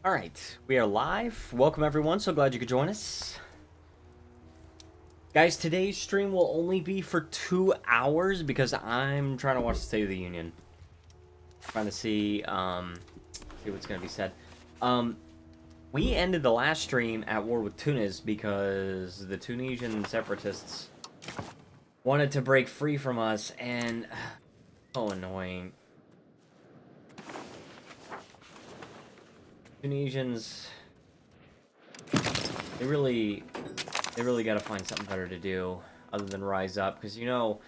Alright, we are live. Welcome everyone, so glad you could join us. Guys, today's stream will only be for 2 hours because I'm trying to watch the State of the Union. Trying to see what's going to be said. We ended the last stream at war with Tunis because the Tunisian separatists wanted to break free from us, and so annoying. Tunisians, they really got to find something better to do other than rise up, because you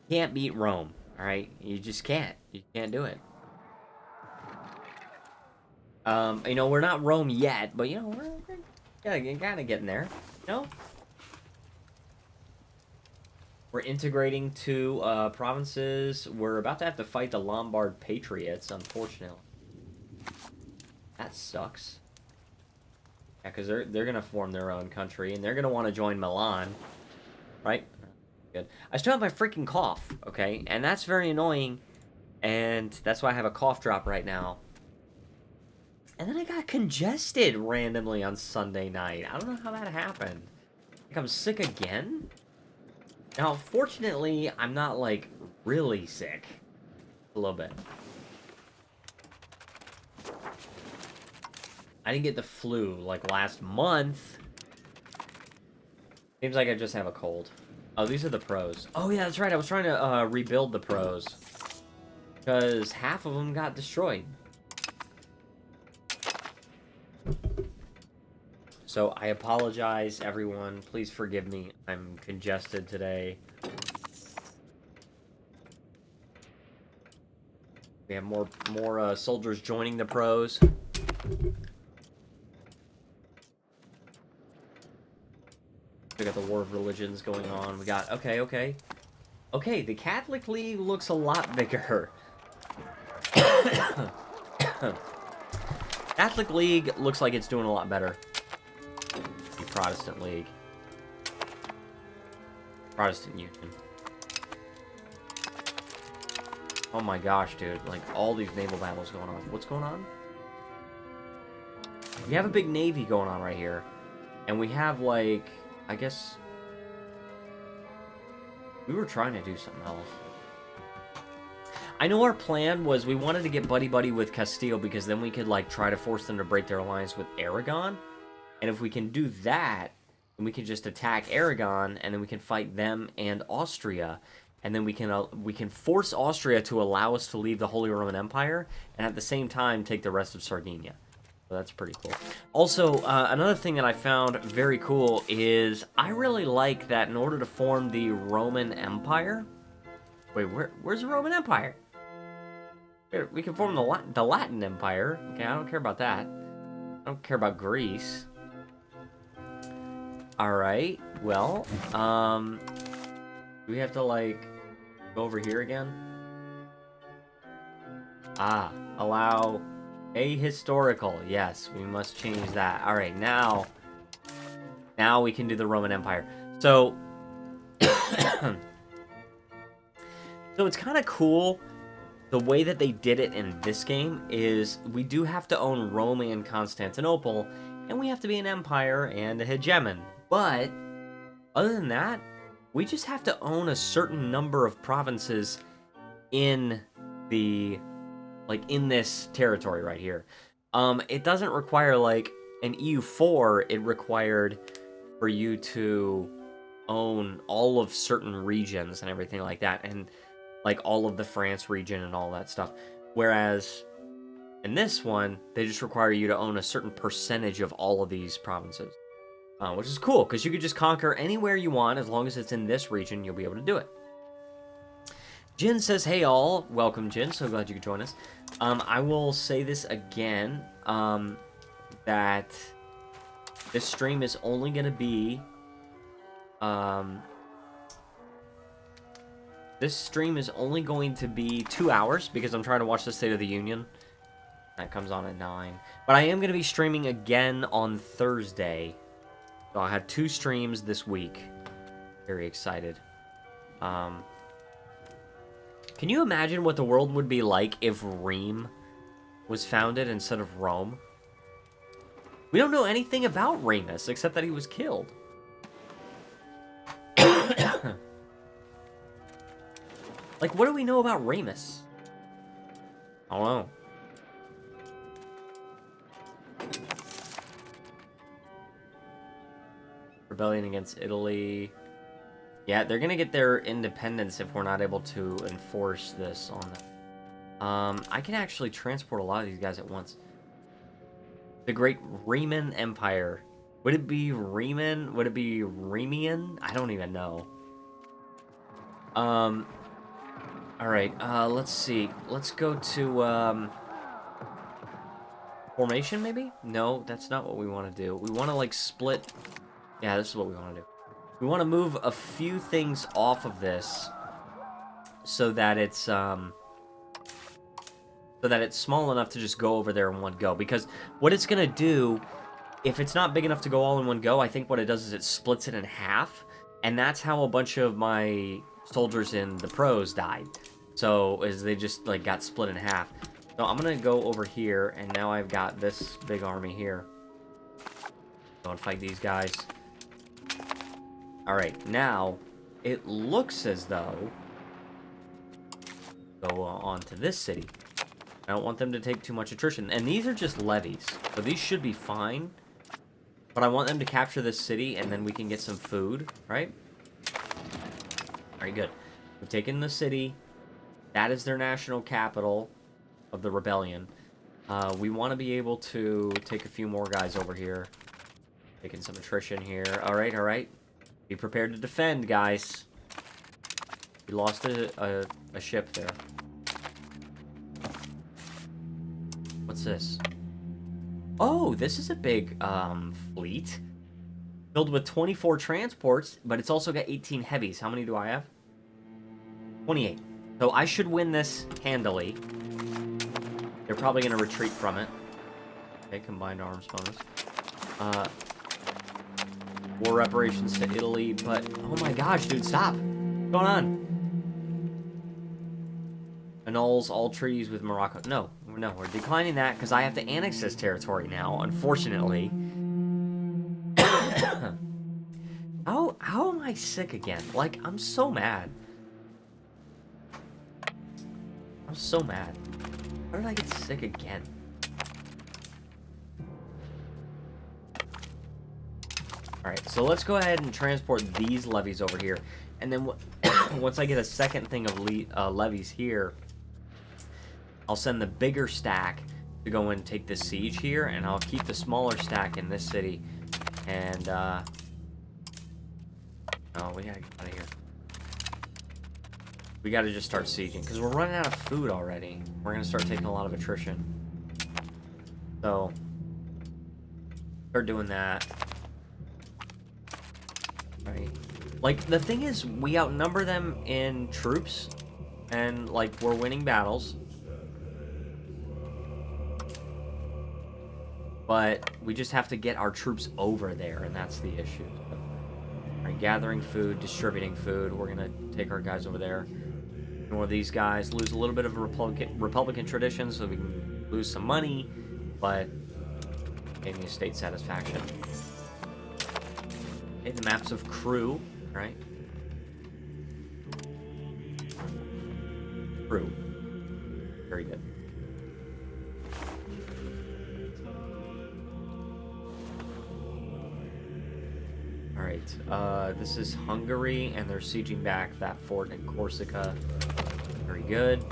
can't beat Rome. All right, you just can't. You can't do it. We're not Rome yet, but we're kind of getting there. We're integrating two provinces. We're about to have to fight the Lombard Patriots, unfortunately. That sucks. Yeah, because they're gonna form their own country, and they're gonna want to join Milan, right? Good. I still have my freaking cough, okay, and that's very annoying, and that's why I have a cough drop right now. And then I got congested randomly on Sunday night. I don't know how that happened. Like, I'm sick again. Now, fortunately, I'm not like really sick. A little bit. I didn't get the flu, like, last month. Seems like I just have a cold. Oh, these are the pros. Oh, yeah, that's right. I was trying to rebuild the pros. Because half of them got destroyed. So, I apologize, everyone. Please forgive me. I'm congested today. We have more soldiers joining the pros. We got the War of Religions going on. We got... Okay, the Catholic League looks a lot bigger. Catholic League looks like it's doing a lot better. The Protestant League. Protestant Union. Oh my gosh, dude. Like, all these naval battles going on. What's going on? We have a big navy going on right here. And we have, like... I guess we were trying to do something else. I know our plan was we wanted to get buddy-buddy with Castile because then we could, like, try to force them to break their alliance with Aragon. And if we can do that, then we can just attack Aragon, and then we can fight them and Austria. And then we can force Austria to allow us to leave the Holy Roman Empire, and at the same time take the rest of Sardinia. So that's pretty cool. Also, another thing that I found very cool is I really like that in order to form the Roman Empire... Wait, where's the Roman Empire? We can form the Latin Empire. Okay, I don't care about that. I don't care about Greece. Alright, well, do we have to, like, go over here again? Ah, allow... Ahistorical, yes, we must change that. All right, now we can do the Roman Empire. So, so it's kind of cool. The way that they did it in this game is we do have to own Rome and Constantinople, and we have to be an empire and a hegemon. But other than that, we just have to own a certain number of provinces in the... like, in this territory right here. It doesn't require, like, an EU4, it required for you to own all of certain regions and everything like that, and, like, all of the France region and all that stuff. Whereas, in this one, they just require you to own a certain percentage of all of these provinces. Which is cool, because you could just conquer anywhere you want, as long as it's in this region, you'll be able to do it. Jin says, hey all, welcome Jin, so glad you could join us. I will say this again, that this stream is only going to be, this stream is only going to be 2 hours, because I'm trying to watch the State of the Union. That comes on at 9. But I am going to be streaming again on Thursday. So I'll have 2 streams this week. Very excited. Can you imagine what the world would be like if Rheims was founded instead of Rome? We don't know anything about Remus except that he was killed. Like, what do we know about Remus? I don't know. Rebellion against Italy. Yeah, they're gonna get their independence if we're not able to enforce this on them. I can actually transport a lot of these guys at once. The Great Riemann Empire. Would it be Riemann? Would it be Remian? I don't even know. Alright, let's see. Let's go to, formation, maybe? No, that's not what we want to do. We want to, like, split... Yeah, this is what we want to do. We want to move a few things off of this so that it's small enough to just go over there in one go. Because what it's going to do, if it's not big enough to go all in one go, I think what it does is it splits it in half. And that's how a bunch of my soldiers in the pros died. So, is they just, like, got split in half. So, I'm going to go over here, and now I've got this big army here. Go and fight these guys. Alright, now, it looks as though... Go on to this city. I don't want them to take too much attrition. And these are just levies, so these should be fine. But I want them to capture this city, and then we can get some food, right? Alright, good. We've taken the city. That is their national capital of the rebellion. We want to be able to take a few more guys over here. Taking some attrition here. Alright, alright. Be prepared to defend, guys. We lost a ship there. What's this? Oh, this is a big fleet. Filled with 24 transports, but it's also got 18 heavies. How many do I have? 28. So I should win this handily. They're probably going to retreat from it. Okay, combined arms bonus. War reparations to Italy, but... Oh my gosh, dude, stop! What's going on? Annuls all treaties with Morocco. No, we're declining that because I have to annex this territory now, unfortunately. How am I sick again? Like, I'm so mad. I'm so mad. How did I get sick again? Alright, so let's go ahead and transport these levies over here. And then once I get a second thing of levies here, I'll send the bigger stack to go and take this siege here, and I'll keep the smaller stack in this city. And, oh, we gotta get out of here. We gotta just start sieging, because we're running out of food already. We're gonna start taking a lot of attrition. So, start doing that. Right. Like, the thing is, we outnumber them in troops, and, like, we're winning battles. But we just have to get our troops over there, and that's the issue. So, alright, gathering food, distributing food. We're gonna take our guys over there. More of these guys. Lose a little bit of Republican tradition, so we can lose some money, but gave me a state satisfaction. Okay, the maps of crew, right? Crew. Very good. Alright, this is Hungary, and they're sieging back that fort in Corsica. Very good.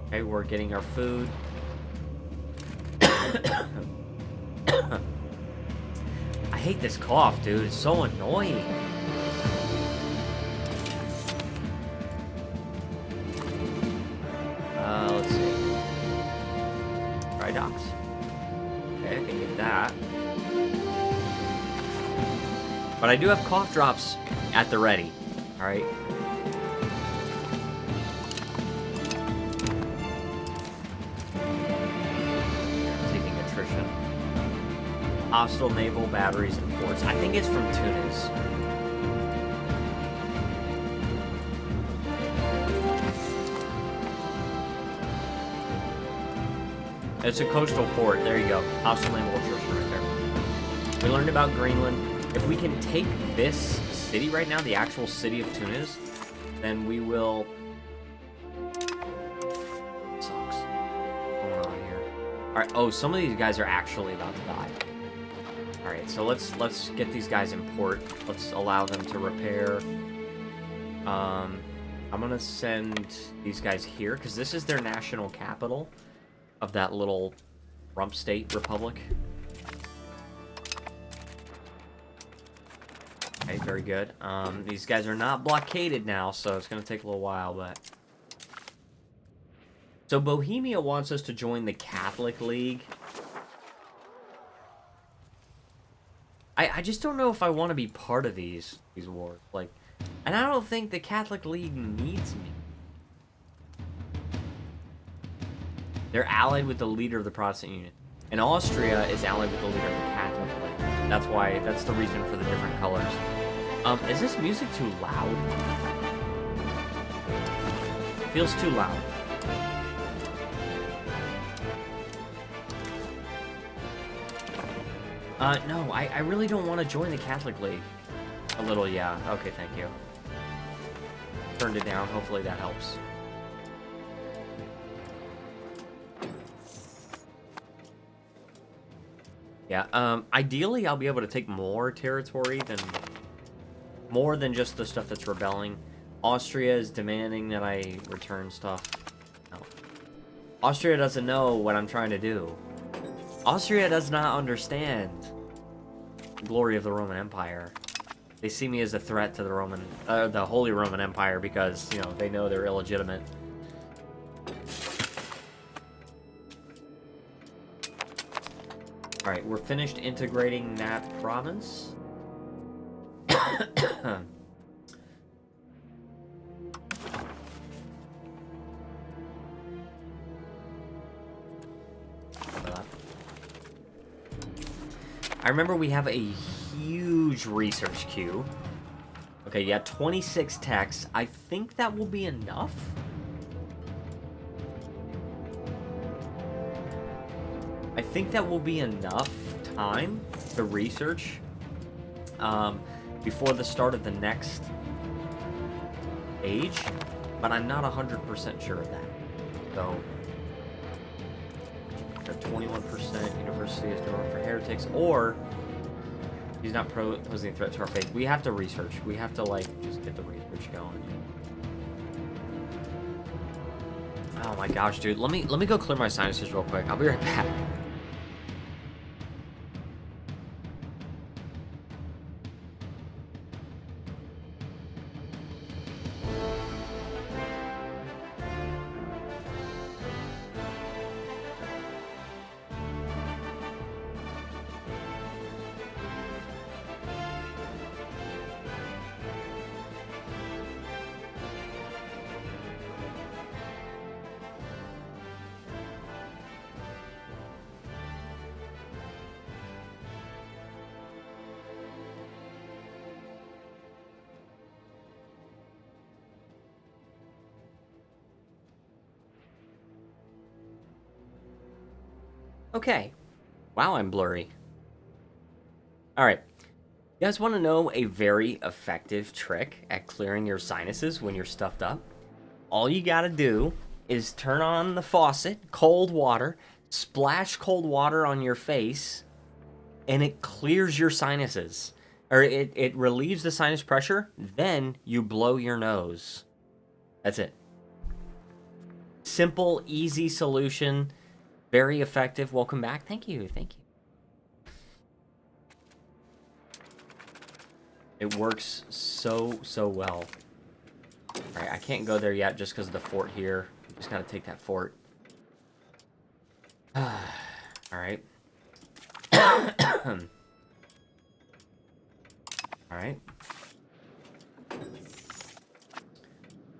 Okay, we're getting our food. I hate this cough, dude. It's so annoying. Let's see. Dry docks. Okay, I can get that. But I do have cough drops at the ready. Alright. Taking attrition. Hostile naval batteries and forts. I think it's from Tunis. It's a coastal port. There you go. Hostile naval attrition. We learned about Greenland. If we can take this city right now, the actual city of Tunis, then we will... Sucks. What's going on here? Alright, oh, some of these guys are actually about to die. Alright, so let's get these guys in port. Let's allow them to repair. I'm gonna send these guys here, because this is their national capital of that little rump state republic. Okay, very good. These guys are not blockaded now, so it's gonna take a little while, but... So Bohemia wants us to join the Catholic League. I just don't know if I want to be part of these wars. Like, and I don't think the Catholic League needs me. They're allied with the leader of the Protestant Union. And Austria is allied with the leader of the Catholic League. That's the reason for the different colors. Is this music too loud? It feels too loud. No, I really don't want to join the Catholic League. A little, yeah. Okay, thank you. Turned it down. Hopefully that helps. Yeah, ideally I'll be able to take more territory more than just the stuff that's rebelling. Austria is demanding that I return stuff. No. Austria doesn't know what I'm trying to do. Austria does not understand the glory of the Roman Empire. They see me as a threat to the Holy Roman Empire because, you know, they know they're illegitimate. Alright, we're finished integrating that province. I remember we have a huge research queue. Okay, yeah, 26 techs. I think that will be enough. I think that will be enough time to research before the start of the next age, but I'm not 100% sure of that. So, 21% university is doing for heretics, or he's not posing a threat to our faith. We have to research. We have to, like, just get the research going. Oh my gosh, dude. Let me go clear my sinuses real quick. I'll be right back. Okay. Wow, I'm blurry. Alright. You guys want to know a very effective trick at clearing your sinuses when you're stuffed up? All you gotta do is turn on the faucet, cold water, splash cold water on your face, and it clears your sinuses. Or it relieves the sinus pressure, then you blow your nose. That's it. Simple, easy solution. Very effective. Welcome back. Thank you. Thank you. It works so well. Alright, I can't go there yet just because of the fort here. Just gotta take that fort. Alright. Alright.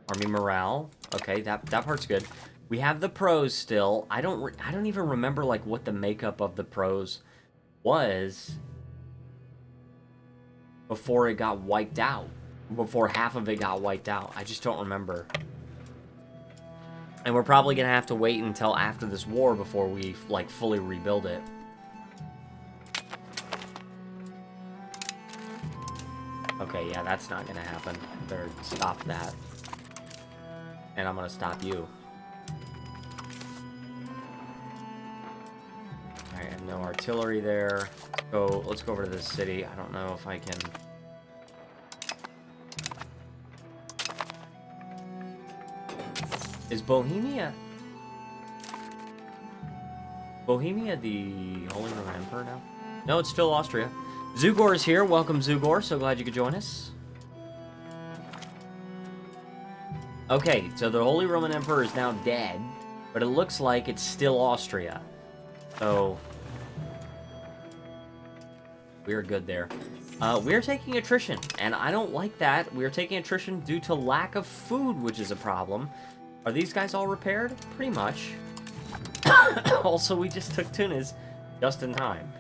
Army morale. Okay, that part's good. We have the pros still. I don't even remember like what the makeup of the pros was before it got wiped out. Before half of it got wiped out. I just don't remember. And we're probably gonna have to wait until after this war before we like fully rebuild it. Okay, yeah, that's not gonna happen. Better stop that. And I'm gonna stop you. Alright, no artillery there. Let's go over to this city. I don't know if I can... Is Bohemia the Holy Roman Emperor now? No, it's still Austria. Zugor is here. Welcome, Zugor. So glad you could join us. Okay, so the Holy Roman Emperor is now dead, but it looks like it's still Austria. So we're good there. We're taking attrition, and I don't like that. We're taking attrition due to lack of food, which is a problem. Are these guys all repaired? Pretty much. Also, we just took Tunis just in time.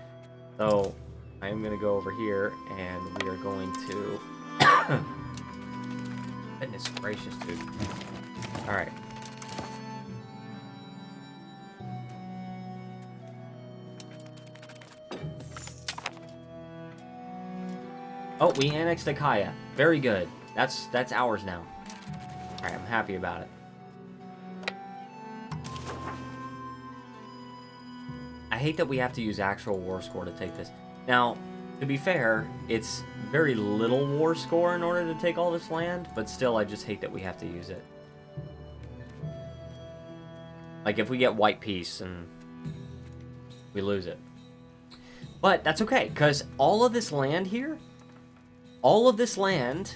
So I am going to go over here, and we are going to... Goodness gracious, dude. Alright. Oh, we annexed Achaia. Very good. That's ours now. Alright, I'm happy about it. I hate that we have to use actual war score to take this. Now, to be fair, it's very little war score in order to take all this land, but still, I just hate that we have to use it. Like, if we get white peace, and we lose it. But that's okay, because all of this land here, all of this land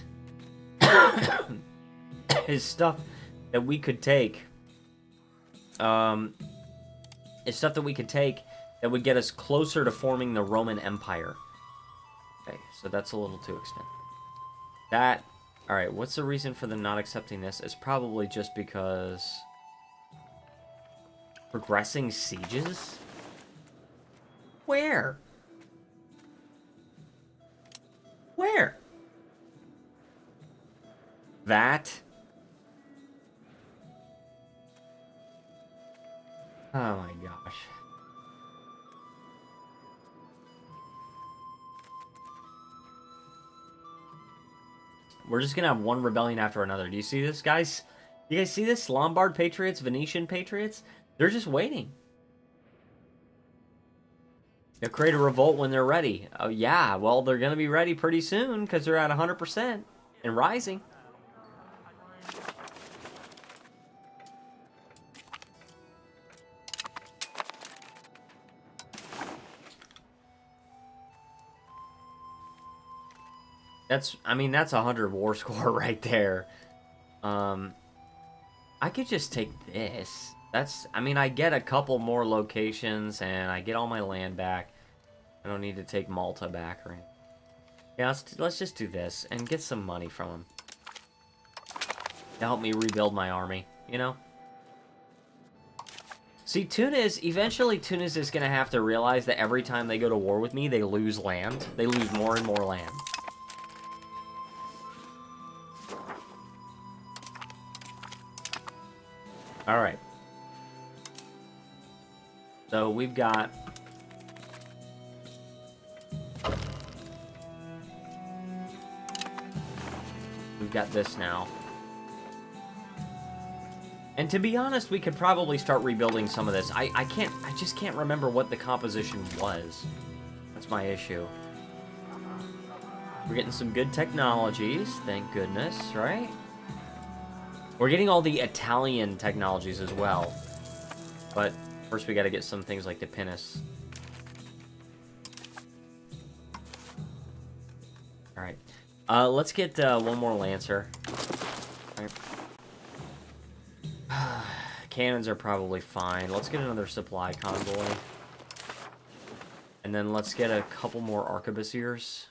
is stuff that we could take. Is stuff that we could take that would get us closer to forming the Roman Empire. Okay, so that's a little too expensive. Alright, what's the reason for them not accepting this? It's probably just because... Progressing sieges? Where? Where? That? Oh my gosh. We're just gonna have one rebellion after another. Do you see this, guys? You guys see this? Lombard Patriots, Venetian Patriots? They're just waiting. They'll create a revolt when they're ready. Oh, yeah. Well, they're gonna be ready pretty soon because they're at 100% and rising. That's 100 war score right there. I could just take this. I get a couple more locations and I get all my land back. I don't need to take Malta back or anything. Yeah, let's just do this and get some money from them to help me rebuild my army, you know? See, eventually Tunis is going to have to realize that every time they go to war with me, they lose land. They lose more and more land. Alright. So we've got... We've got this now. And to be honest, we could probably start rebuilding some of this. I just can't remember what the composition was. That's my issue. We're getting some good technologies, thank goodness, right? We're getting all the Italian technologies as well. But first we gotta get some things like the pinnace. Alright. Let's get one more Lancer. Alright. Cannons are probably fine. Let's get another supply convoy. And then let's get a couple more arquebusiers.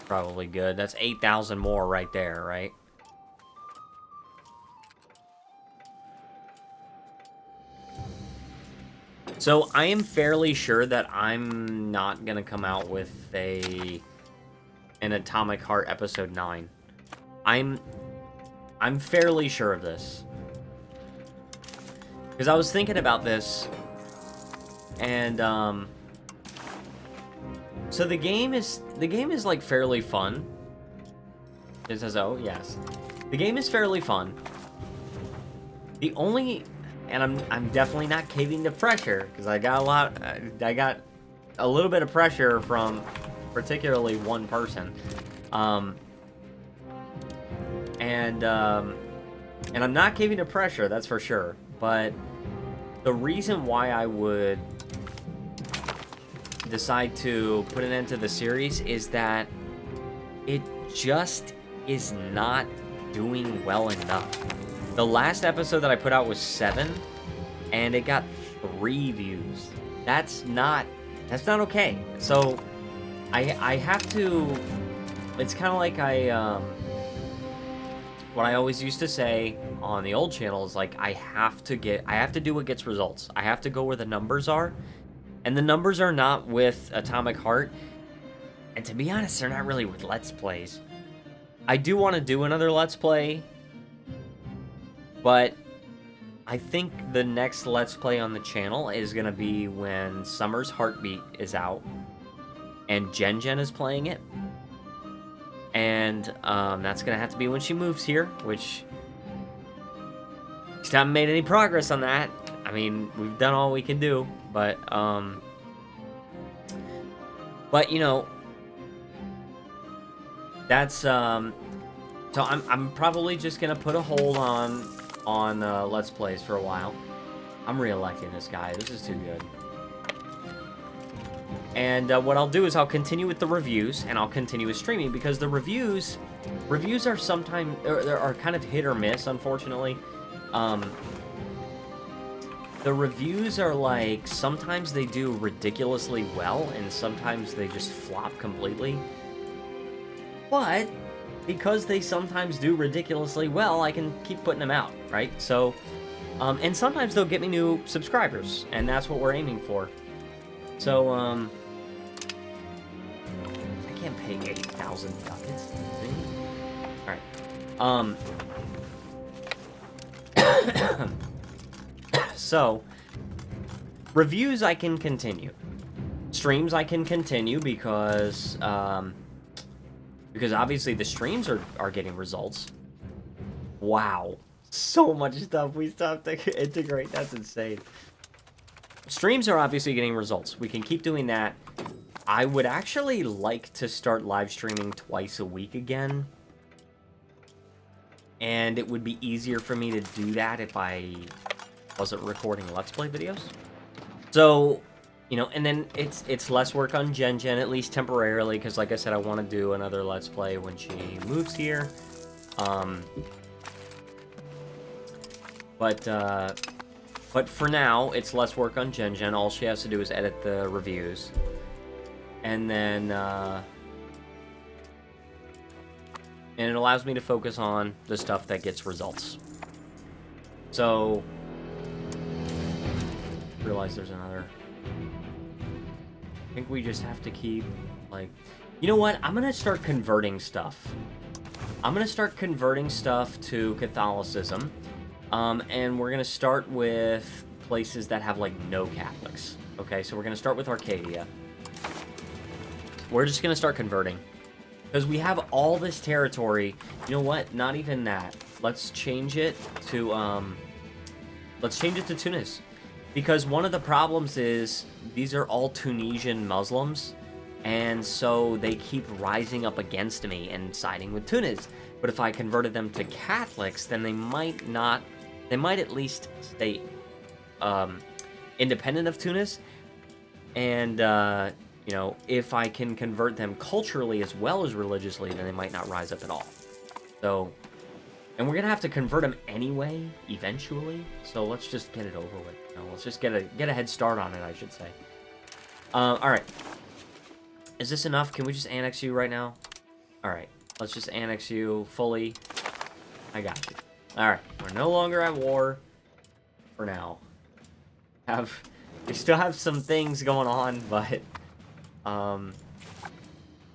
Probably good. That's 8,000 more right there, right? So I am fairly sure that I'm not gonna come out with an Atomic Heart episode 9. I'm fairly sure of this. Because I was thinking about this, and So the game is like fairly fun. It says, oh yes, the game is fairly fun. The only, and I'm definitely not caving to pressure, because I got a little bit of pressure from particularly one person, and I'm not caving to pressure, that's for sure. But the reason why I would decide to put an end to the series is that it just is not doing well enough. The last episode that I put out was 7, and it got 3 views. That's not okay. So I have to, it's kind of like what I always used to say on the old channel is like, I have to do what gets results. I have to go where the numbers are, and the numbers are not with Atomic Heart, and to be honest, they're not really with Let's Plays. I do want to do another Let's Play, but I think the next Let's Play on the channel is going to be when Summer's Heartbeat is out, and Jen is playing it. And that's going to have to be when she moves here, which we still haven't made any progress on that. I mean, we've done all we can do, but you know, that's so I'm probably just gonna put a hold on Let's Plays for a while. I'm re-electing this guy. This is too good. And what I'll do is I'll continue with the reviews, and I'll continue with streaming, because the reviews are sometimes are kind of hit or miss, unfortunately. The reviews are like, sometimes they do ridiculously well, and sometimes they just flop completely. But because they sometimes do ridiculously well, I can keep putting them out, right? So, and sometimes they'll get me new subscribers, and that's what we're aiming for. So, I can't pay 8,000 ducats. Alright. So, reviews I can continue. Streams I can continue because obviously the streams are getting results. Wow. So much stuff we still have to integrate. That's insane. Streams are obviously getting results. We can keep doing that. I would actually like to start live streaming twice a week again. And it would be easier for me to do that if I wasn't recording Let's Play videos. So, you know, and then it's less work on Jen, at least temporarily, because like I said, I want to do another Let's Play when she moves here. But for now, it's less work on Jen. All she has to do is edit the reviews. And then, and it allows me to focus on the stuff that gets results. So, realize there's another. I think we just have to keep, like, you know what? I'm gonna start converting stuff. I'm gonna start converting stuff to Catholicism. And we're gonna start with places that have, like, no Catholics. Okay, so we're gonna start with Arcadia. We're just gonna start converting. Because we have all this territory. You know what? Not even that. Let's change it to, Tunis. Because one of the problems is these are all Tunisian Muslims, and so they keep rising up against me and siding with Tunis. But if I converted them to Catholics, then they might at least stay independent of Tunis. And, you know, if I can convert them culturally as well as religiously, then they might not rise up at all. So, and we're gonna have to convert them anyway, eventually. So let's just get it over with. You know, let's just get a head start on it, I should say. All right. Is this enough? Can we just annex you right now? All right. Let's just annex you fully. I got you. All right. We're no longer at war for now. We still have some things going on, but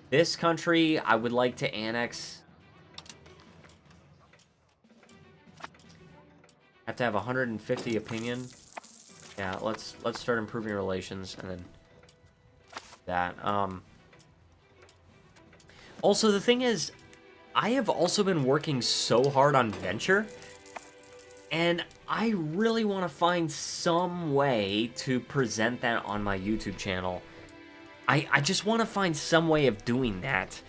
this country I would like to annex. Have to have 150 opinion. Yeah, let's start improving relations, and then that. Also, the thing is, I have also been working so hard on Venture, and I really want to find some way to present that on my YouTube channel. I just want to find some way of doing that.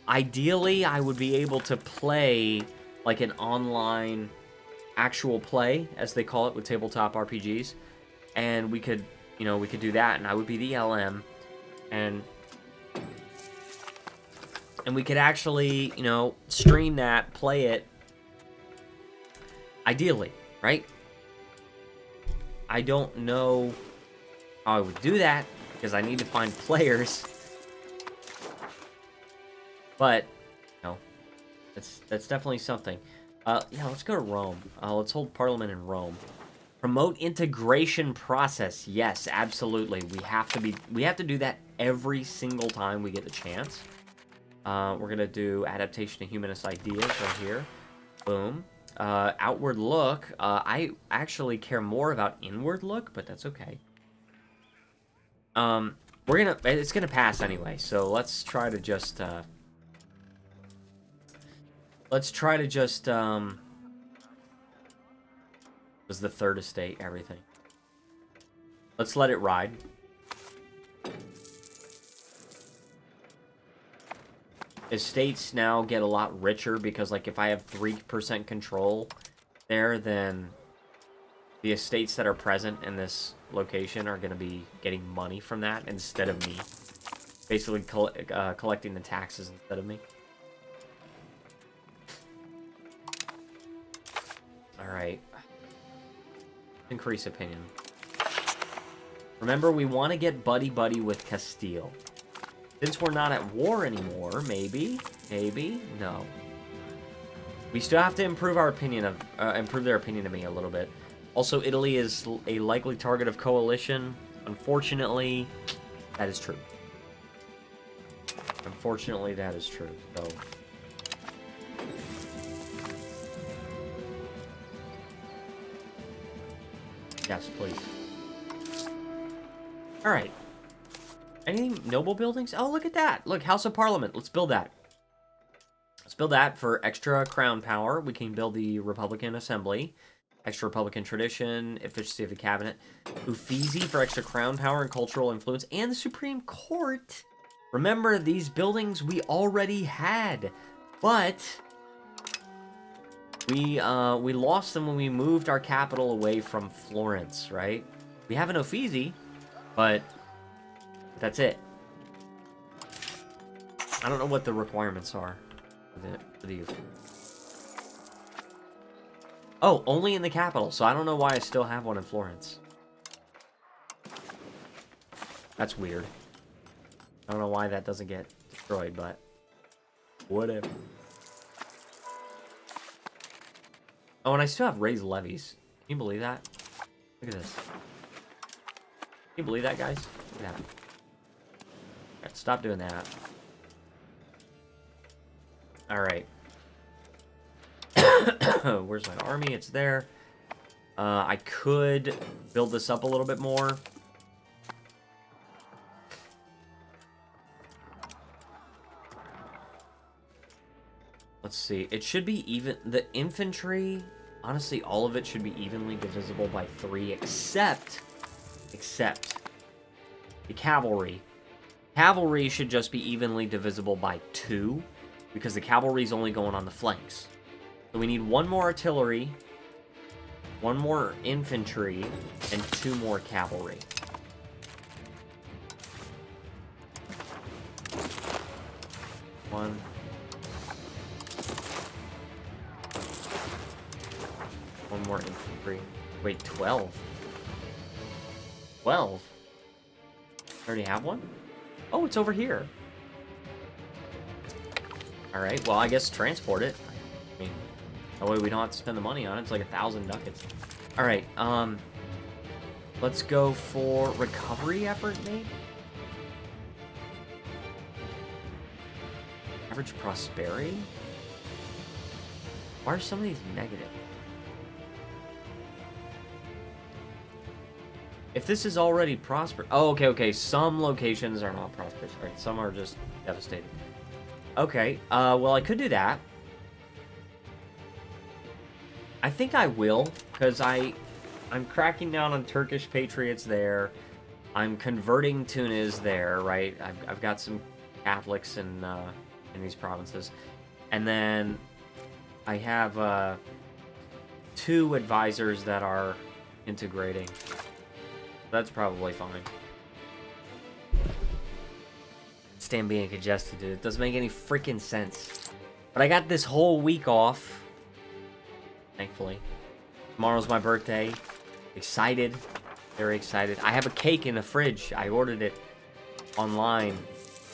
Ideally, I would be able to play like an online actual play, as they call it, with tabletop RPGs. And we could, you know, we could do that, and I would be the LM. And we could actually, you know, stream that, play it. Ideally, right? I don't know how I would do that, because I need to find players. But, you know, that's definitely something. Yeah, let's go to Rome. Let's hold Parliament in Rome. Promote integration process. Yes, absolutely. We have to do that every single time we get the chance. We're gonna do adaptation to humanist ideas right here. Boom. Outward look. I actually care more about inward look, but that's okay. It's gonna pass anyway. So let's try to just. Was the third estate everything? Let's let it ride. Estates now get a lot richer because, like, if I have 3% control there, then the estates that are present in this location are going to be getting money from that instead of me. Basically, collecting the taxes instead of me. Alright. Increase opinion. Remember, we want to get buddy-buddy with Castile. Since we're not at war anymore, maybe, no. We still have to improve our opinion of, improve their opinion of me a little bit. Also, Italy is a likely target of coalition. Unfortunately, that is true. Unfortunately, that is true, so... Yes, please. Alright. Any noble buildings? Oh, look at that. Look, House of Parliament. Let's build that. Let's build that for extra crown power. We can build the Republican Assembly. Extra Republican tradition. Efficiency of the cabinet. Uffizi for extra crown power and cultural influence. And the Supreme Court. Remember, these buildings we already had. But... we lost them when we moved our capital away from Florence, right? We have an Uffizi, but that's it. I don't know what the requirements are for the Uffizi. Oh, only in the capital, so I don't know why I still have one in Florence. That's weird. I don't know why that doesn't get destroyed, but whatever. Oh, and I still have raised levies. Can you believe that? Look at this. Can you believe that, guys? Look at that. Alright, stop doing that. Alright. Where's my army? It's there. I could build this up a little bit more. Let's see. It should be even... the infantry... honestly, all of it should be evenly divisible by 3, except the cavalry. Cavalry should just be evenly divisible by 2, because the cavalry is only going on the flanks. So we need 1 more artillery, 1 more infantry, and 2 more cavalry. One more infantry. Wait, 12? 12? I already have one? Oh, it's over here. Alright, well, I guess transport it. I mean, that way we don't have to spend the money on it. It's like 1,000 ducats. Alright, let's go for recovery effort, maybe? Average prosperity? Why are some of these negative? If this is already prosperous... oh, okay. Some locations are not prosperous. Right? Some are just devastated. Okay, well, I could do that. I think I will, because I'm cracking down on Turkish patriots there. I'm converting Tunis there, right? I've got some Catholics in these provinces. And then I have 2 advisors that are integrating. That's probably fine. Stand being congested, dude. It doesn't make any freaking sense. But I got this whole week off. Thankfully. Tomorrow's my birthday. Excited. Very excited. I have a cake in the fridge. I ordered it online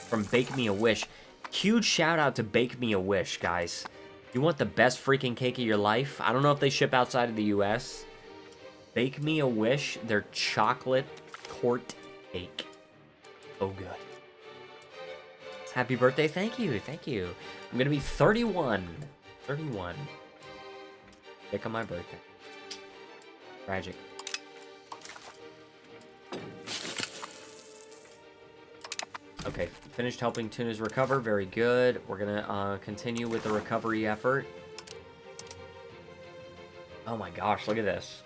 from Bake Me a Wish. Huge shout out to Bake Me a Wish, guys. You want the best freaking cake of your life? I don't know if they ship outside of the US. Bake Me a Wish, their chocolate court cake. Oh, good. Happy birthday. Thank you. Thank you. I'm going to be 31. 31. Pick on my birthday. Tragic. Okay, finished helping Tunas recover. Very good. We're gonna continue with the recovery effort. Oh my gosh, look at this.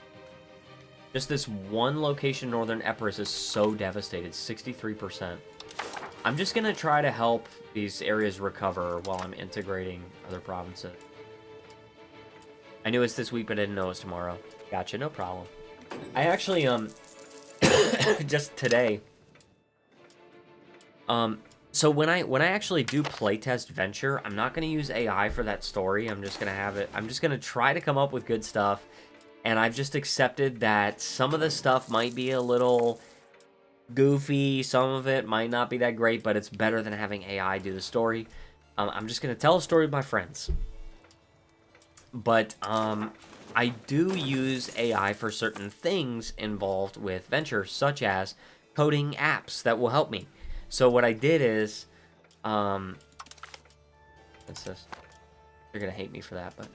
Just this one location, Northern Epirus, is so devastated. 63%. I'm just gonna try to help these areas recover while I'm integrating other provinces. I knew it's this week, but I didn't know it's tomorrow. Gotcha, no problem. I actually, just today... So when I actually do playtest Venture, I'm not going to use AI for that story. I'm just going to try to come up with good stuff. And I've just accepted that some of the stuff might be a little goofy. Some of it might not be that great, but it's better than having AI do the story. I'm just going to tell a story with my friends. But, I do use AI for certain things involved with Venture, such as coding apps that will help me. So what I did is, what's this? They're gonna hate me for that, but,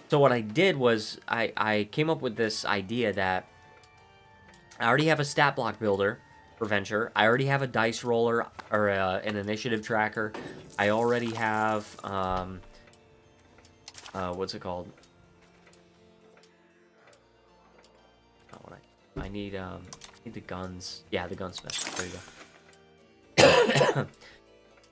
so what I did was, I came up with this idea that I already have a stat block builder for Venture. I already have a dice roller, or an initiative tracker. I already have, what's it called? Oh, what I need the guns. Yeah, the gunsmith. There you go.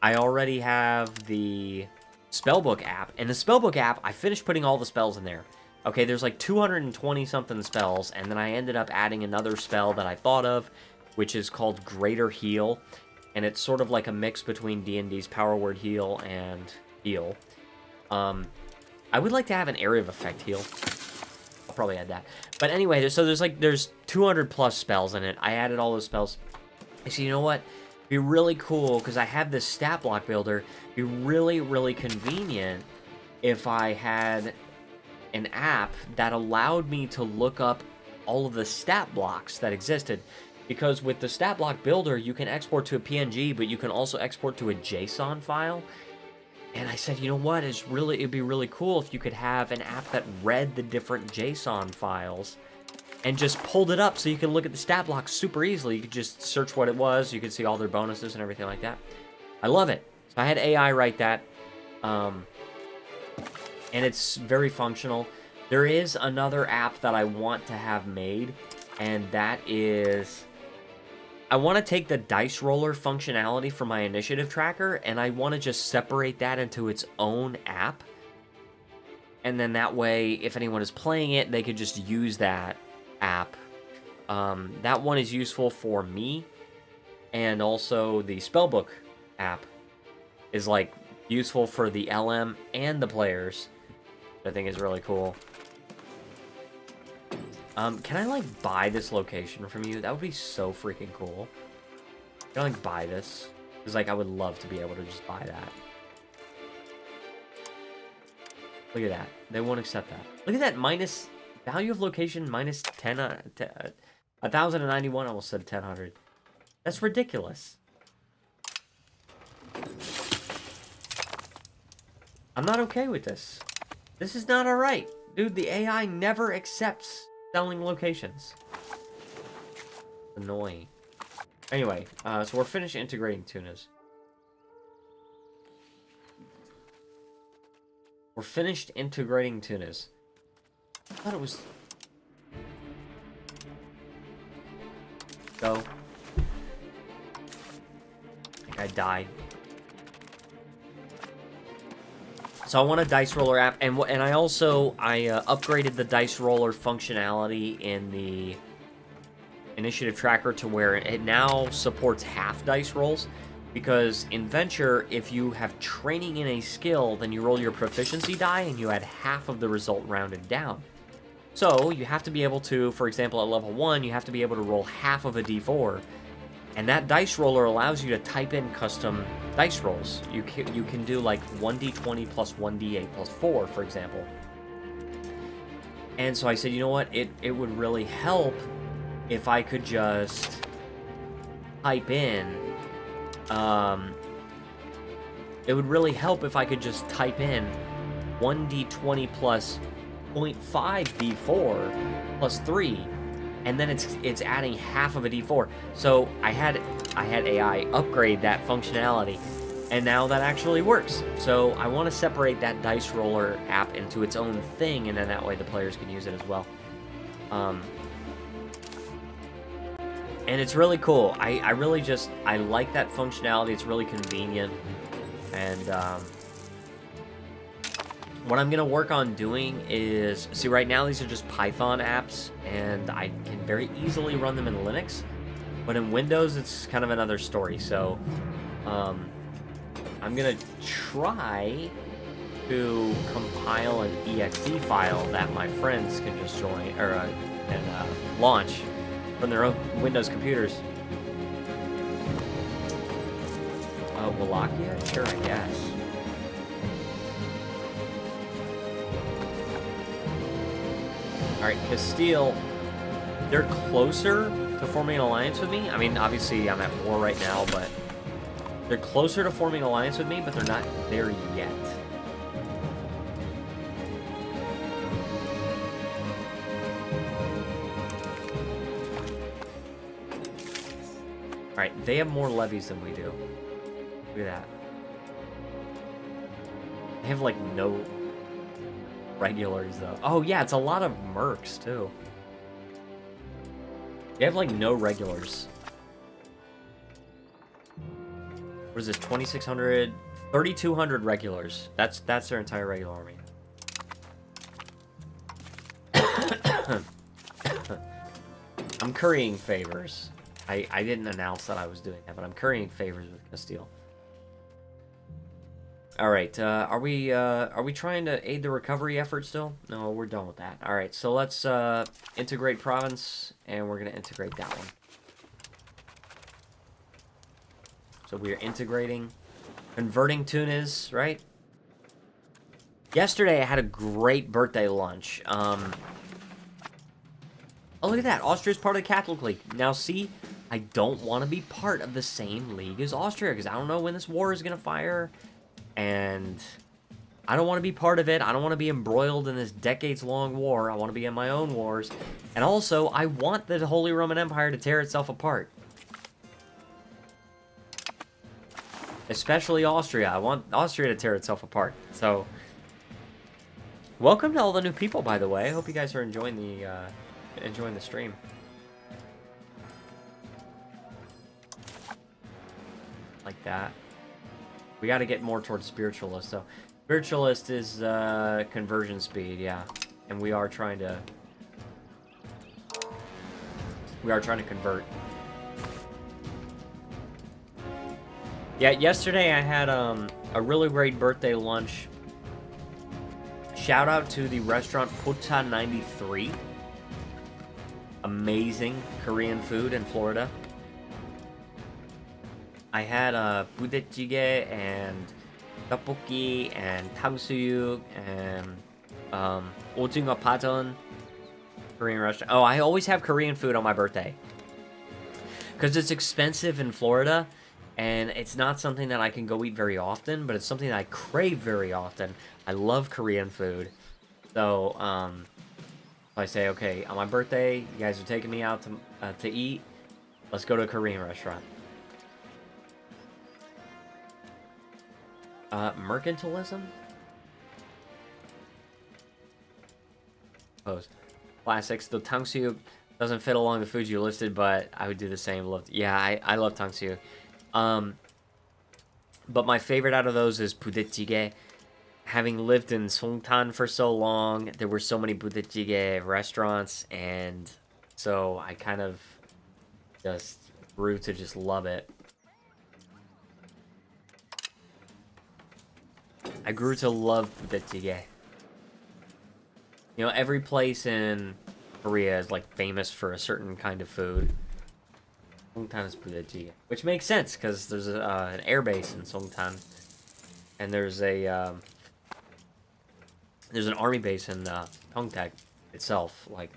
I already have the spellbook app. And the spellbook app, I finished putting all the spells in there. Okay, there's like 220 something spells, and then I ended up adding another spell that I thought of, which is called Greater Heal. And it's sort of like a mix between D&D's Power Word Heal and Heal. I would like to have an area of effect heal. I'll probably add that. But anyway, there's 200 plus spells in it. I added all those spells. I said, you know what? It'd be really cool, because I have this stat block builder. It'd be really, really convenient if I had an app that allowed me to look up all of the stat blocks that existed. Because with the stat block builder, you can export to a PNG, but you can also export to a JSON file. And I said, you know what, it'd be really cool if you could have an app that read the different JSON files and just pulled it up so you can look at the stat blocks super easily. You could just search what it was, you could see all their bonuses and everything like that. I love it. So I had AI write that, and it's very functional. There is another app that I want to have made, and that is... I want to take the dice roller functionality from my initiative tracker, and I want to just separate that into its own app. And then that way, if anyone is playing it, they could just use that app. That one is useful for me, and also the spellbook app is like useful for the LM and the players, which I think is really cool. Can I, like, buy this location from you? That would be so freaking cool. Can I, like, buy this? Because, like, I would love to be able to just buy that. Look at that. They won't accept that. Look at that minus... Value of location minus 10... 1,091. I almost said 1,000. That's ridiculous. I'm not okay with this. This is not alright. Dude, the AI never accepts... selling locations. Annoying. Anyway, so we're finished integrating Tunas. We're finished integrating Tunis. I thought it was... Go. I think I died. So I want a dice roller app, and I also upgraded the dice roller functionality in the initiative tracker to where it now supports half dice rolls, because in Venture, if you have training in a skill, then you roll your proficiency die and you add half of the result rounded down. So you have to be able to, for example, at level 1, you have to be able to roll half of a d4, and that dice roller allows you to type in custom dice rolls. You can do like 1d20 plus 1d8 plus 4, for example. And so I said, you know what, it would really help if I could just type in, it would really help if I could just type in 1d20 plus 0.5 d4 plus 3, and then it's adding half of a d4. So I had AI upgrade that functionality, and now that actually works. So I want to separate that dice roller app into its own thing, and then that way the players can use it as well. And it's really cool. I really just, I like that functionality. It's really convenient. And what I'm going to work on doing is, see, right now these are just Python apps, and I can very easily run them in Linux. But in Windows, it's kind of another story. So I'm going to try to compile an exe file that my friends can just join, or and launch from their own Windows computers. Wallachia? Sure, I guess. Alright, Castile, they're closer to forming an alliance with me. I mean, obviously I'm at war right now, but they're closer to forming an alliance with me, but they're not there yet. Alright, they have more levies than we do. Look at that. They have, like, no regulars, though. Oh, yeah, it's a lot of mercs, too. They have, like, no regulars. What is this, 2,600? 3,200 regulars. That's their entire regular army. I'm currying favors. I didn't announce that I was doing that, but I'm currying favors with Castile. All right, are we trying to aid the recovery effort still? No, we're done with that. All right, so let's integrate province, and we're gonna integrate that one. So we are integrating, converting Tunis, right? Yesterday I had a great birthday lunch. Oh, look at that, Austria's part of the Catholic League. Now see, I don't want to be part of the same league as Austria, because I don't know when this war is gonna fire. And I don't want to be part of it. I don't want to be embroiled in this decades-long war. I want to be in my own wars. And also, I want the Holy Roman Empire to tear itself apart. Especially Austria. I want Austria to tear itself apart. So, welcome to all the new people, by the way. I hope you guys are enjoying the stream. Like that. We got to get more towards spiritualist, though. Spiritualist is conversion speed, yeah, and we are trying to convert. Yeah, yesterday I had a really great birthday lunch. Shout out to the restaurant Pota 93. Amazing Korean food in Florida. I had budae-jjigae and tteokbokki and 탕수육 and 오징어 파전, Korean restaurant. Oh, I always have Korean food on my birthday because it's expensive in Florida, and it's not something that I can go eat very often, but it's something that I crave very often. I love Korean food, so I say, okay, on my birthday, you guys are taking me out to eat. Let's go to a Korean restaurant. Mercantilism? suppose. Classics. The 탕수육 doesn't fit along the foods you listed, but I would do the same. Yeah, I love 탕수육. But my favorite out of those is 부대찌개. Having lived in Songtan for so long, there were so many budae-jjigae restaurants, and so I kind of just grew to just love it. I grew to love budae-jjigae. You know, every place in Korea is like famous for a certain kind of food. Songtan is budae-jjigae, which makes sense because there's an air base in Songtan, and there's an army base in Pyeongtaek itself, like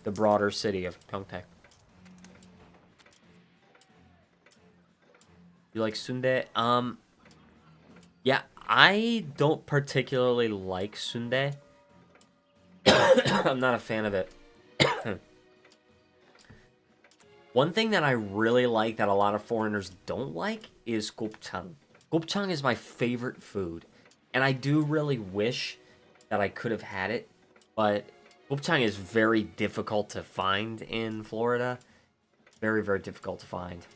the broader city of Pyeongtaek. You like sundae? Yeah, I don't particularly like sundae. I'm not a fan of it. One thing that I really like that a lot of foreigners don't like is gopchang. Gopchang is my favorite food. And I do really wish that I could have had it, but gopchang is very difficult to find in Florida. Very, very difficult to find.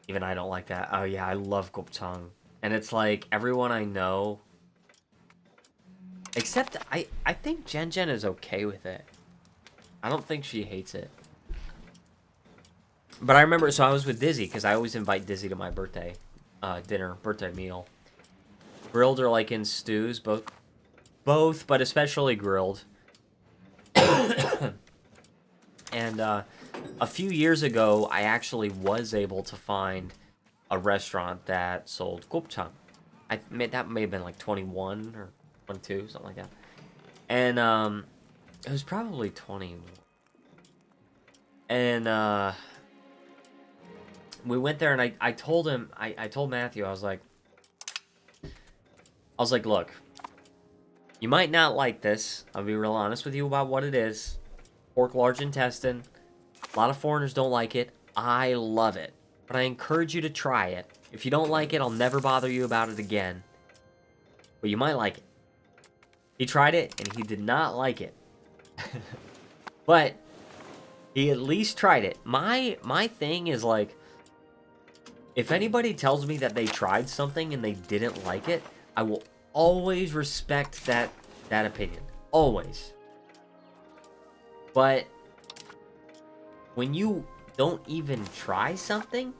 Even I don't like that. Oh yeah, I love gopchang. And it's like, everyone I know... Except, I think Jen is okay with it. I don't think she hates it. But I remember, so I was with Dizzy, because I always invite Dizzy to my birthday birthday meal. Grilled or like in stews, both, but especially grilled. And a few years ago, I actually was able to find a restaurant that sold gopchang. That may have been like 21 or 22, something like that. And it was probably 21. And we went there, and I told him, I told Matthew, I was like, look, you might not like this. I'll be real honest with you about what it is. Pork large intestine. A lot of foreigners don't like it. I love it. But I encourage you to try it. If you don't like it, I'll never bother you about it again. But you might like it. He tried it, and he did not like it. But he at least tried it. My thing is like, if anybody tells me that they tried something and they didn't like it, I will always respect that opinion. Always. But when you don't even try something,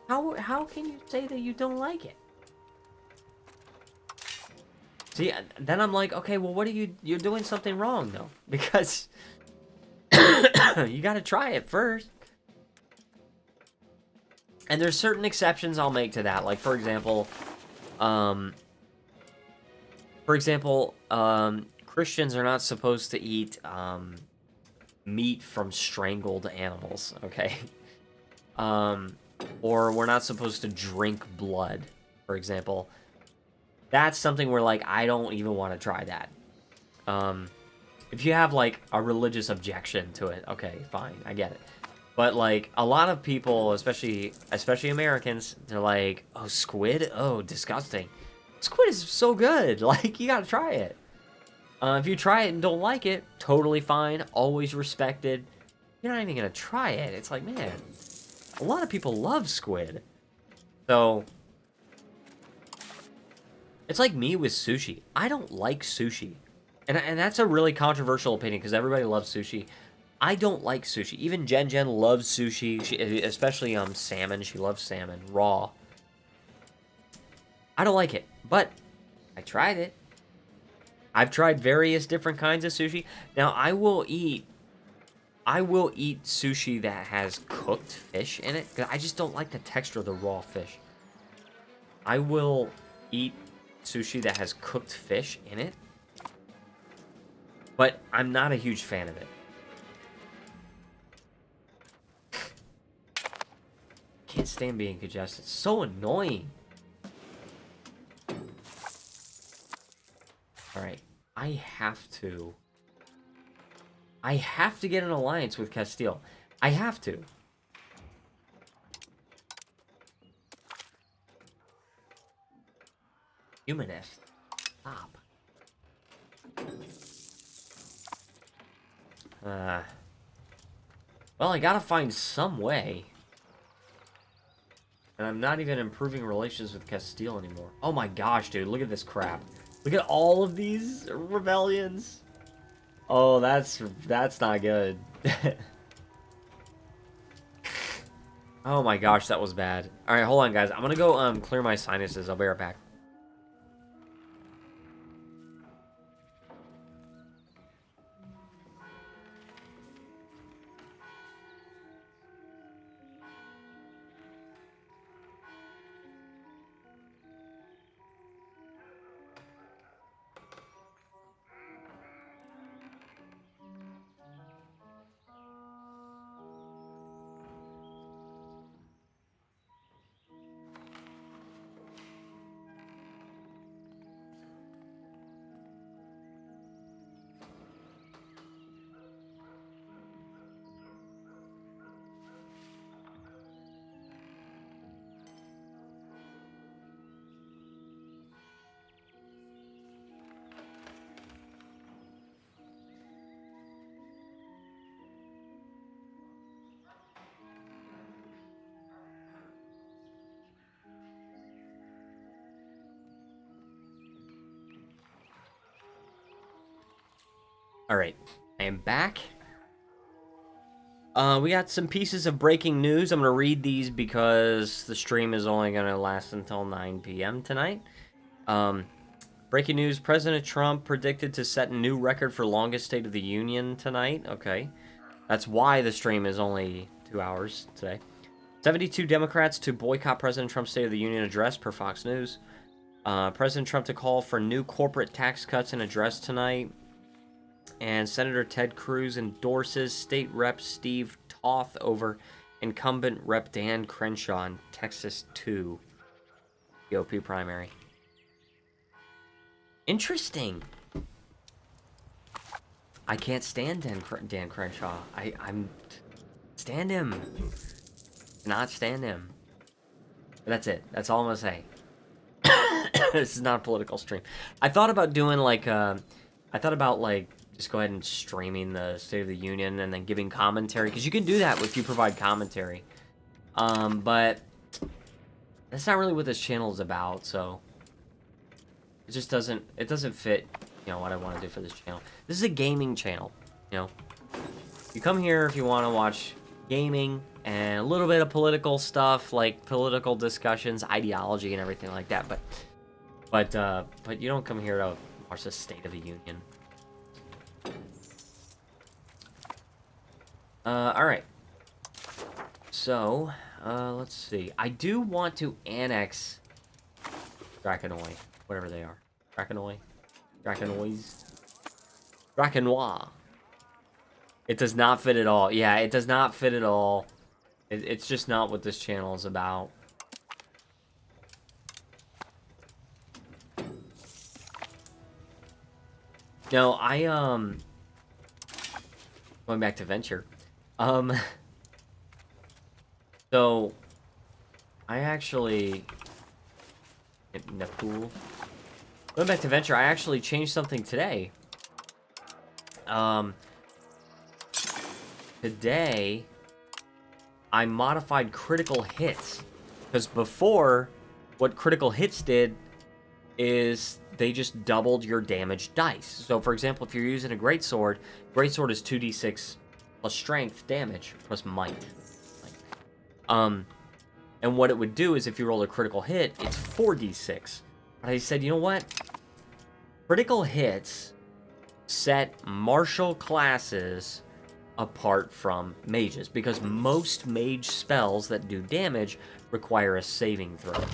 how can you say that you don't like it? See, then I'm like, okay, well, what are you're doing something wrong, though. Because you gotta try it first. And there's certain exceptions I'll make to that. Like, for example, Christians are not supposed to eat meat from strangled animals, okay? Or we're not supposed to drink blood, for example. That's something where, like, I don't even want to try that. If you have, like, a religious objection to it, okay, fine, I get it. But, like, a lot of people, especially Americans, they're like, oh, squid? Oh, disgusting. Squid is so good. Like, you gotta try it. If you try it and don't like it, totally fine. Always respected. You're not even gonna try it. It's like, man, a lot of people love squid. So, it's like me with sushi. I don't like sushi. And that's a really controversial opinion because everybody loves sushi. I don't like sushi. Even Jen loves sushi, especially salmon. She loves salmon, raw. I don't like it, but I tried it. I've tried various different kinds of sushi. Now, I will eat sushi that has cooked fish in it, because I just don't like the texture of the raw fish. I will eat sushi that has cooked fish in it, but I'm not a huge fan of it. Can't stand being congested. It's so annoying. Alright. I have to get an alliance with Castile. I have to. Humanist. Stop. Well, I gotta find some way. And I'm not even improving relations with Castile anymore. Oh my gosh, dude, look at this crap. Look at all of these rebellions. Oh, that's not good. Oh my gosh, that was bad. Alright, hold on, guys. I'm gonna go clear my sinuses. I'll be right back. Alright, I am back. We got some pieces of breaking news. I'm going to read these because the stream is only going to last until 9 p.m. tonight. Breaking news, President Trump predicted to set a new record for longest State of the Union tonight. Okay. That's why the stream is only 2 hours today. 72 Democrats to boycott President Trump's State of the Union address per Fox News. President Trump to call for new corporate tax cuts and address tonight. And Senator Ted Cruz endorses State Rep Steve Toth over incumbent Rep Dan Crenshaw in Texas 2 GOP primary. Interesting. I can't stand Dan Crenshaw. I'm stand him. Not stand him. But that's it. That's all I'm gonna say. This is not a political stream. I thought about doing like just go ahead and streaming the State of the Union and then giving commentary, because you can do that if you provide commentary. But that's not really what this channel is about, so it just doesn't fit, what I want to do for this channel. This is a gaming channel, You come here if you want to watch gaming and a little bit of political stuff, like political discussions, ideology, and everything like that. But you don't come here to watch the State of the Union. Alright. So, let's see. I do want to annex Draconoy, whatever they are. Draconoy? Draconoys? Draconois. It does not fit at all. Yeah, it does not fit at all. It's just not what this channel is about. No, going back to Venture. So, I actually... Naples. Going back to Venture, I actually changed something today. Today, I modified critical hits. Because before, what critical hits did is they just doubled your damage dice. So, for example, if you're using a greatsword is 2d6 plus strength damage plus might. And what it would do is if you roll a critical hit, it's 4d6. But I said, you know what? Critical hits set martial classes apart from mages, because most mage spells that do damage require a saving throw.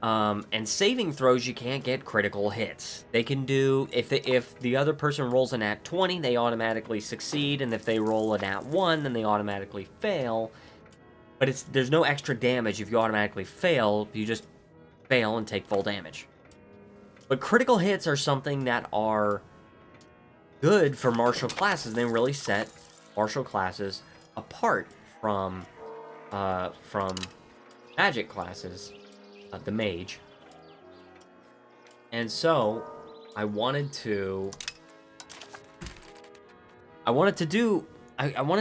And saving throws, you can't get critical hits. They can do, if the other person rolls a nat 20, they automatically succeed, and if they roll a nat 1, then they automatically fail. But there's no extra damage if you automatically fail. You just fail and take full damage. But critical hits are something that are good for martial classes. They really set martial classes apart from magic classes, the mage. And so, I wanted to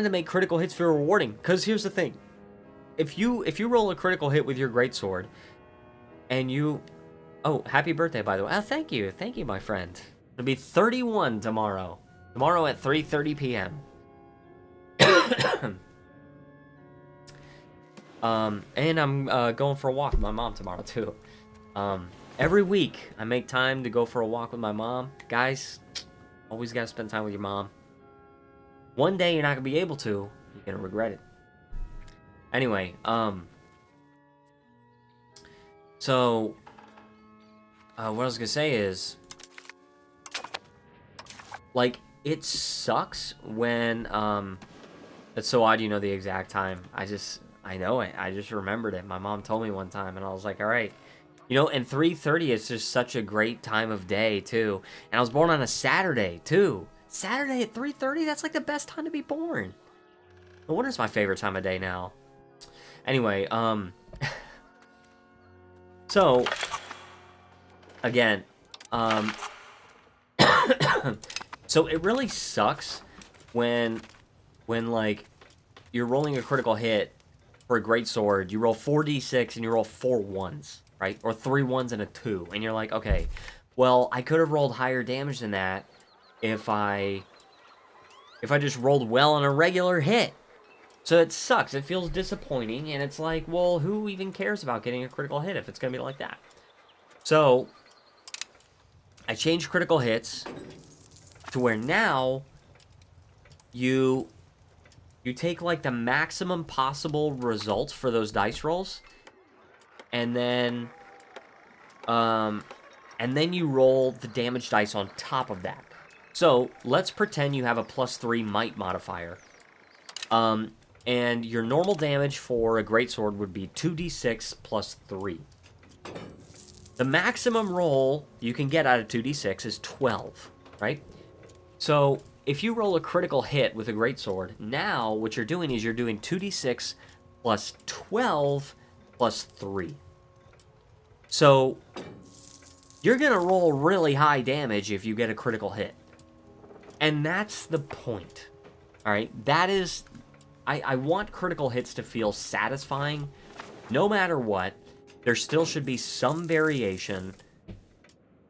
make critical hits feel rewarding. Because here's the thing. If you roll a critical hit with your greatsword, and you... Oh, happy birthday, by the way. Oh, thank you. Thank you, my friend. It'll be 31 tomorrow. Tomorrow at 3:30 p.m. And I'm going for a walk with my mom tomorrow, too. Every week, I make time to go for a walk with my mom. Guys, always got to spend time with your mom. One day, you're not going to be able to. You're going to regret it. Anyway, so, what I was going to say is, like, it sucks when, it's so odd you know the exact time. I know it. I just remembered it. My mom told me one time, and I was like, all right. You know, and 3:30 is just such a great time of day, too. And I was born on a Saturday, too. Saturday at 3:30? That's like the best time to be born. No wonder it's my favorite time of day now. Anyway, so, again, so it really sucks when like, you're rolling a critical hit for a greatsword, you roll 4d6 and you roll 4 1s, right? Or 3 1s and a 2, and you're like, okay, well, I could have rolled higher damage than that if I just rolled well on a regular hit. So it sucks. It feels disappointing, and it's like, well, who even cares about getting a critical hit if it's going to be like that? So, I changed critical hits to where now you take, like, the maximum possible result for those dice rolls, and then you roll the damage dice on top of that. So, let's pretend you have a +3 might modifier. And your normal damage for a greatsword would be 2d6 plus 3. The maximum roll you can get out of 2d6 is 12, right? So, if you roll a critical hit with a greatsword, now what you're doing is you're doing 2d6 plus 12 plus 3. So, you're going to roll really high damage if you get a critical hit. And that's the point. Alright, that is... I want critical hits to feel satisfying. No matter what, there still should be some variation.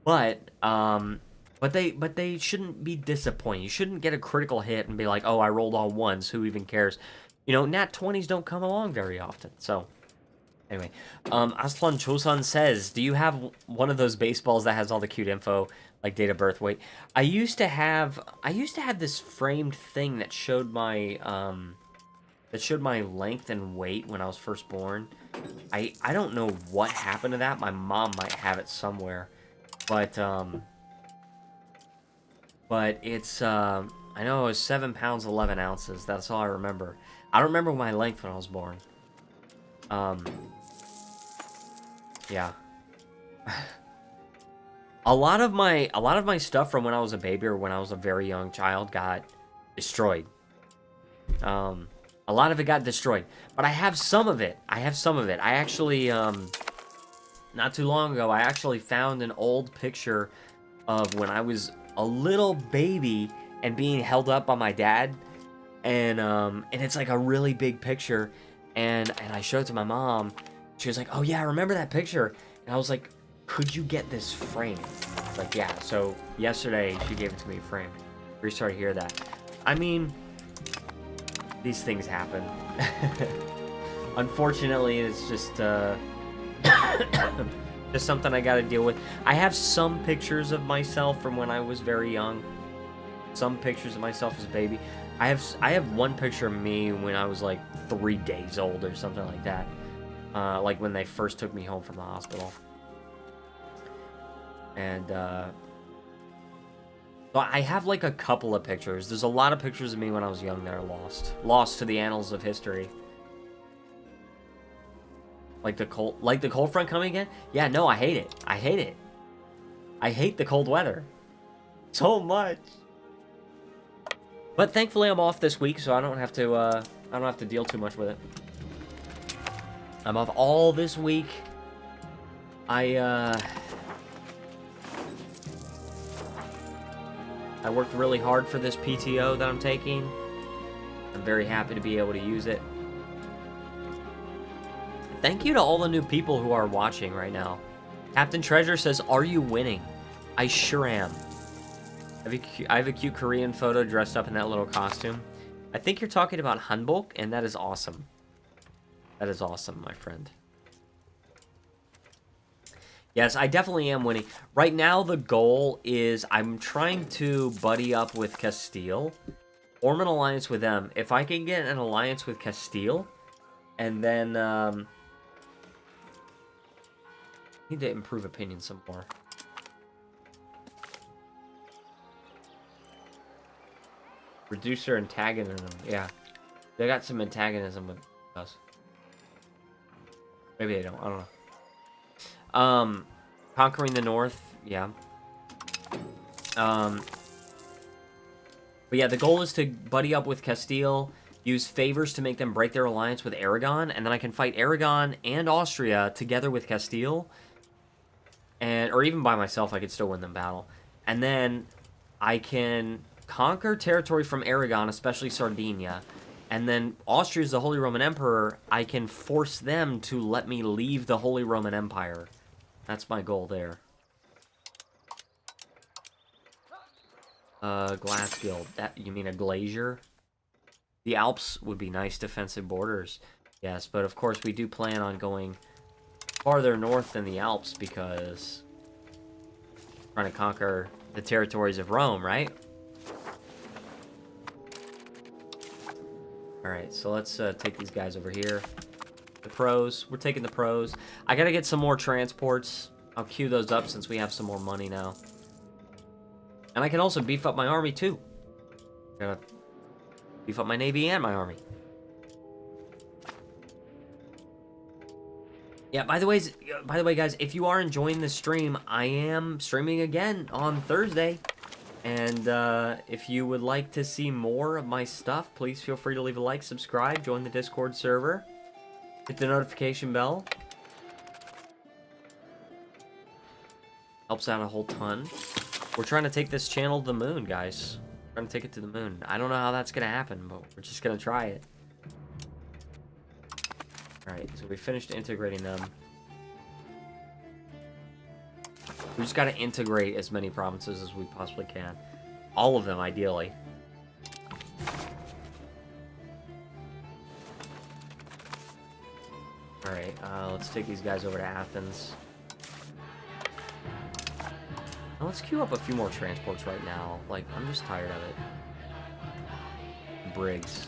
But they shouldn't be disappointing. You shouldn't get a critical hit and be like, oh, I rolled all ones. Who even cares? You know, nat 20s don't come along very often. So, anyway. Aslan Chosan says, do you have one of those baseballs that has all the cute info, like date of birth, weight? I used to have this framed thing that showed my length and weight when I was first born. I don't know what happened to that. My mom might have it somewhere. But it's, I know it was 7 pounds, 11 ounces. That's all I remember. I don't remember my length when I was born. Yeah. A lot of my stuff from when I was a baby or when I was a very young child got destroyed. A lot of it got destroyed, but I have some of it. I actually, not too long ago, I actually found an old picture of when I was a little baby and being held up by my dad, and it's like a really big picture, and I showed it to my mom. She was like, "Oh yeah, I remember that picture," and I was like, "Could you get this framed?" Like, yeah. So yesterday she gave it to me framed. We're starting to hear that. I mean, these things happen. Unfortunately, it's just just something I gotta deal with. I have some pictures of myself from when I was very young. Some pictures of myself as a baby. I have one picture of me when I was like 3 days old or something like that. Like when they first took me home from the hospital. And but I have like a couple of pictures. There's a lot of pictures of me when I was young that are lost to the annals of history. Like the cold front coming again? Yeah, no, I hate it. I hate the cold weather so much. But thankfully I'm off this week, so I don't have to deal too much with it. I'm off all this week. I worked really hard for this PTO that I'm taking. I'm very happy to be able to use it. Thank you to all the new people who are watching right now. Captain Treasure says, "Are you winning?" I sure am. I have a cute Korean photo dressed up in that little costume. I think you're talking about Hanbok, and that is awesome. That is awesome, my friend. Yes, I definitely am winning. Right now, the goal is I'm trying to buddy up with Castile, form an alliance with them. If I can get an alliance with Castile, and then need to improve opinion some more. Reduce their antagonism. Yeah, they got some antagonism with us. Maybe they don't. I don't know. Conquering the north, yeah. But yeah, the goal is to buddy up with Castile, use favors to make them break their alliance with Aragon, and then I can fight Aragon and Austria together with Castile, or even by myself, I could still win the battle. And then I can conquer territory from Aragon, especially Sardinia, and then Austria is the Holy Roman Emperor. I can force them to let me leave the Holy Roman Empire. That's my goal there. Glass Guild. That, you mean a glazier? The Alps would be nice defensive borders. Yes, but of course we do plan on going farther north than the Alps because we're trying to conquer the territories of Rome, right? Alright, so let's take these guys over here. The pros. We're taking the pros. I gotta get some more transports. I'll queue those up since we have some more money now. And I can also beef up my army too. Gotta beef up my navy and my army. Yeah, by the way, guys, if you are enjoying this stream, I am streaming again on Thursday. And if you would like to see more of my stuff, please feel free to leave a like, subscribe, join the Discord server. Hit the notification bell. Helps out a whole ton. We're trying to take this channel to the moon, guys. We're trying to take it to the moon. I don't know how that's going to happen, but we're just going to try it. Alright, so we finished integrating them. We just got to integrate as many provinces as we possibly can. All of them, ideally. Alright, let's take these guys over to Athens. Now let's queue up a few more transports right now. Like, I'm just tired of it. Brigs.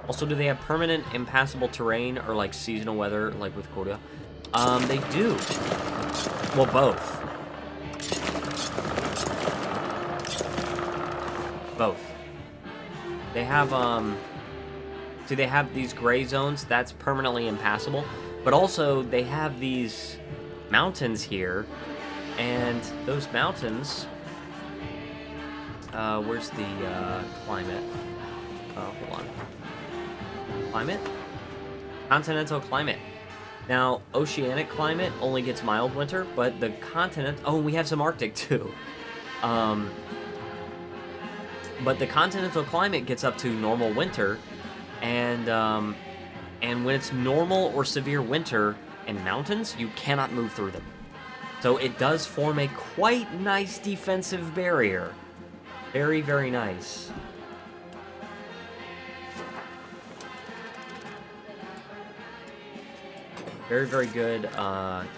Also, do they have permanent impassable terrain or, like, seasonal weather, like with Korea? They do. Well, both. Both. They have, do they have these gray zones? That's permanently impassable. But also, they have these mountains here. And those mountains... where's the, climate? Oh, hold on. Climate? Continental climate. Now, oceanic climate only gets mild winter, but the continent... Oh, we have some Arctic, too. But the continental climate gets up to normal winter, and when it's normal or severe winter in mountains, you cannot move through them. So it does form a quite nice defensive barrier. Very, very nice. Very, very good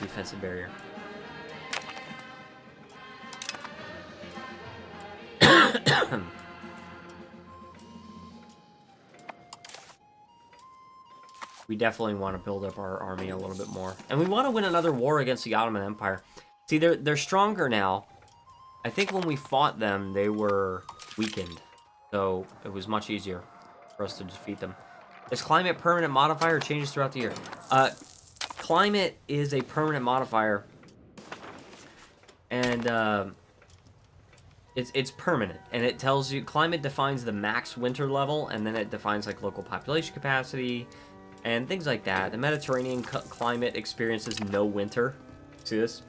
defensive barrier. We definitely want to build up our army a little bit more. And we want to win another war against the Ottoman Empire. See, they're stronger now. I think when we fought them, they were weakened. So it was much easier for us to defeat them. Is climate permanent modifier or changes throughout the year? Climate is a permanent modifier. And it's permanent. And it tells you, climate defines the max winter level, and then it defines like local population capacity, and things like that. The Mediterranean climate experiences no winter. See this?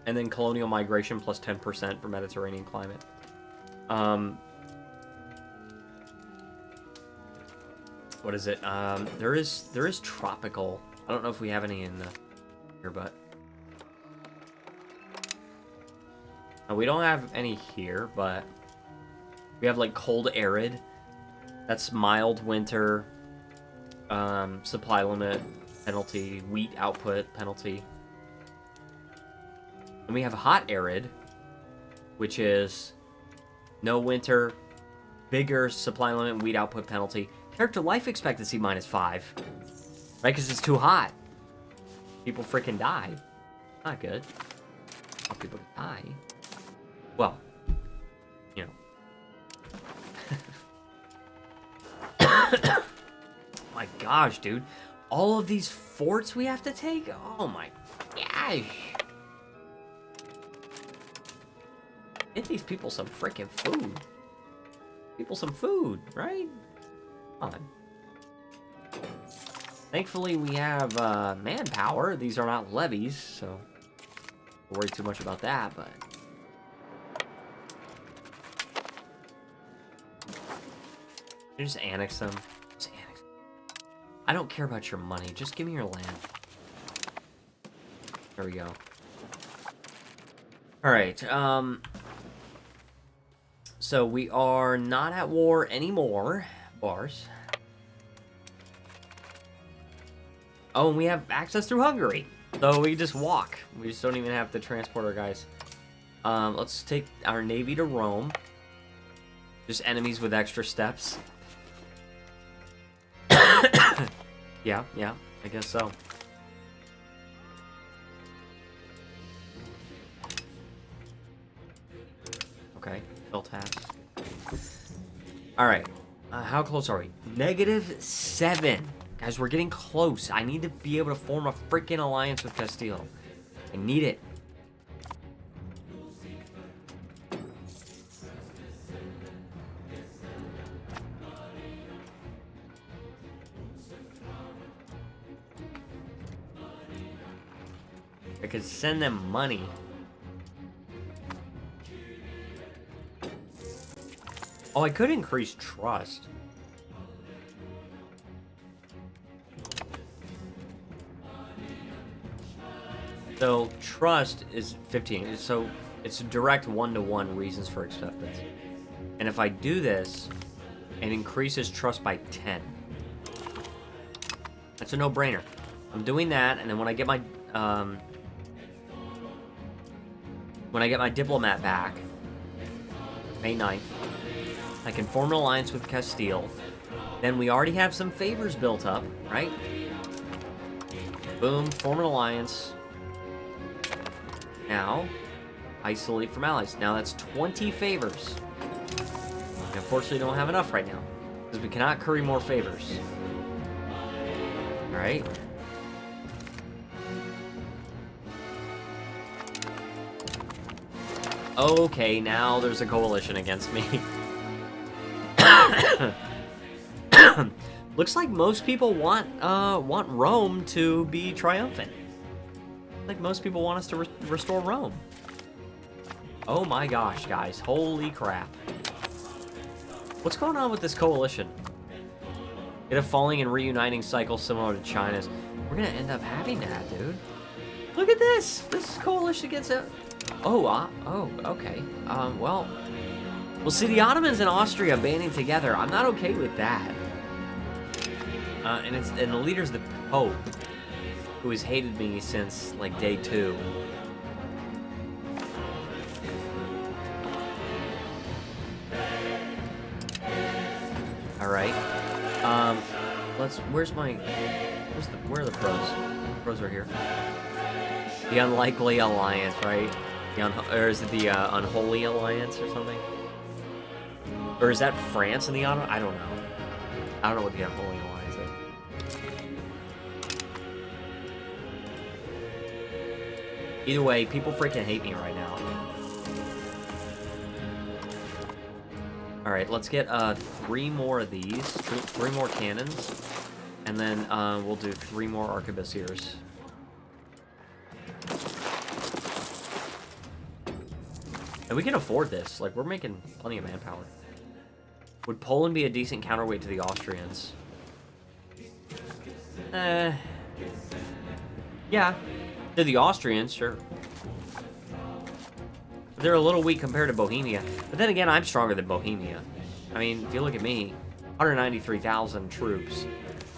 And then colonial migration plus 10% for Mediterranean climate. What is it? There is tropical. I don't know if we have any in here, but we don't have any here, but we have like cold arid. That's mild winter. Supply limit penalty, wheat output penalty. And we have hot arid, which is no winter, bigger supply limit, wheat output penalty. Character life expectancy -5. Right? Because it's too hot. People freaking die. Not good. People die. Well, you know. My gosh, dude. All of these forts we have to take? Oh my gosh. Get these people some freaking food. People some food, right? Come on. Thankfully, we have manpower. These are not levies, so don't worry too much about that, but... You just annex them. Just annex them. I don't care about your money. Just give me your land. There we go. Alright, so we are not at war anymore. Bars. Oh, and we have access through Hungary. So we just walk. We just don't even have to transport our guys. Let's take our navy to Rome. Just enemies with extra steps. Yeah, I guess so. Okay, fill taps. Alright. How close are we? -7. Guys, we're getting close. I need to be able to form a freaking alliance with Castile. I need it. I could send them money. Oh, I could increase trust. So, trust is 15. So, it's a direct one-to-one reasons for acceptance. And if I do this, it increases trust by 10. That's a no-brainer. I'm doing that, and then when I get my diplomat back, May 9th, I can form an alliance with Castile. Then we already have some favors built up, right? Boom, form an alliance. Now, isolate from allies. Now that's 20 favors. And unfortunately, don't have enough right now, because we cannot curry more favors. Alright. Okay, now there's a coalition against me. Looks like most people want Rome to be triumphant. Like most people want us to restore Rome. Oh my gosh, guys. Holy crap. What's going on with this coalition? Get a falling and reuniting cycle similar to China's. We're gonna end up having that, dude. Look at this! This coalition gets a... Oh, okay. Well... Well, see, the Ottomans and Austria banding together, I'm not okay with that. And the leader's the Pope, who has hated me since, like, day 2. Alright. Where are the pros? The pros are here. The unlikely alliance, right? Or is it the unholy alliance or something? Or is that France in the Ottoman? I don't know. I don't know what the unholy alliance is. Either way, people freaking hate me right now. Alright, let's get 3 more of these. 3 more cannons. And then we'll do 3 more arquebusiers. And we can afford this. Like, we're making plenty of manpower. Would Poland be a decent counterweight to the Austrians? Yeah. To the Austrians, sure. They're a little weak compared to Bohemia. But then again, I'm stronger than Bohemia. I mean, if you look at me, 193,000 troops.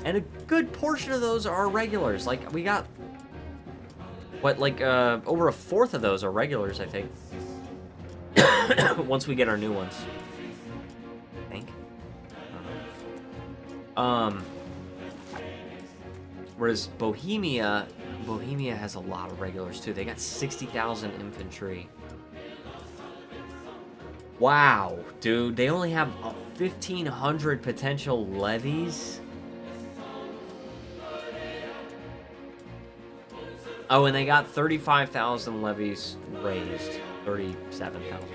And a good portion of those are regulars. Like, we got... What, like, over a fourth of those are regulars, I think. Once we get our new ones. I think. Whereas Bohemia has a lot of regulars, too. They got 60,000 infantry. Wow, dude. They only have 1,500 potential levies. Oh, and they got 35,000 levies raised. 37,000.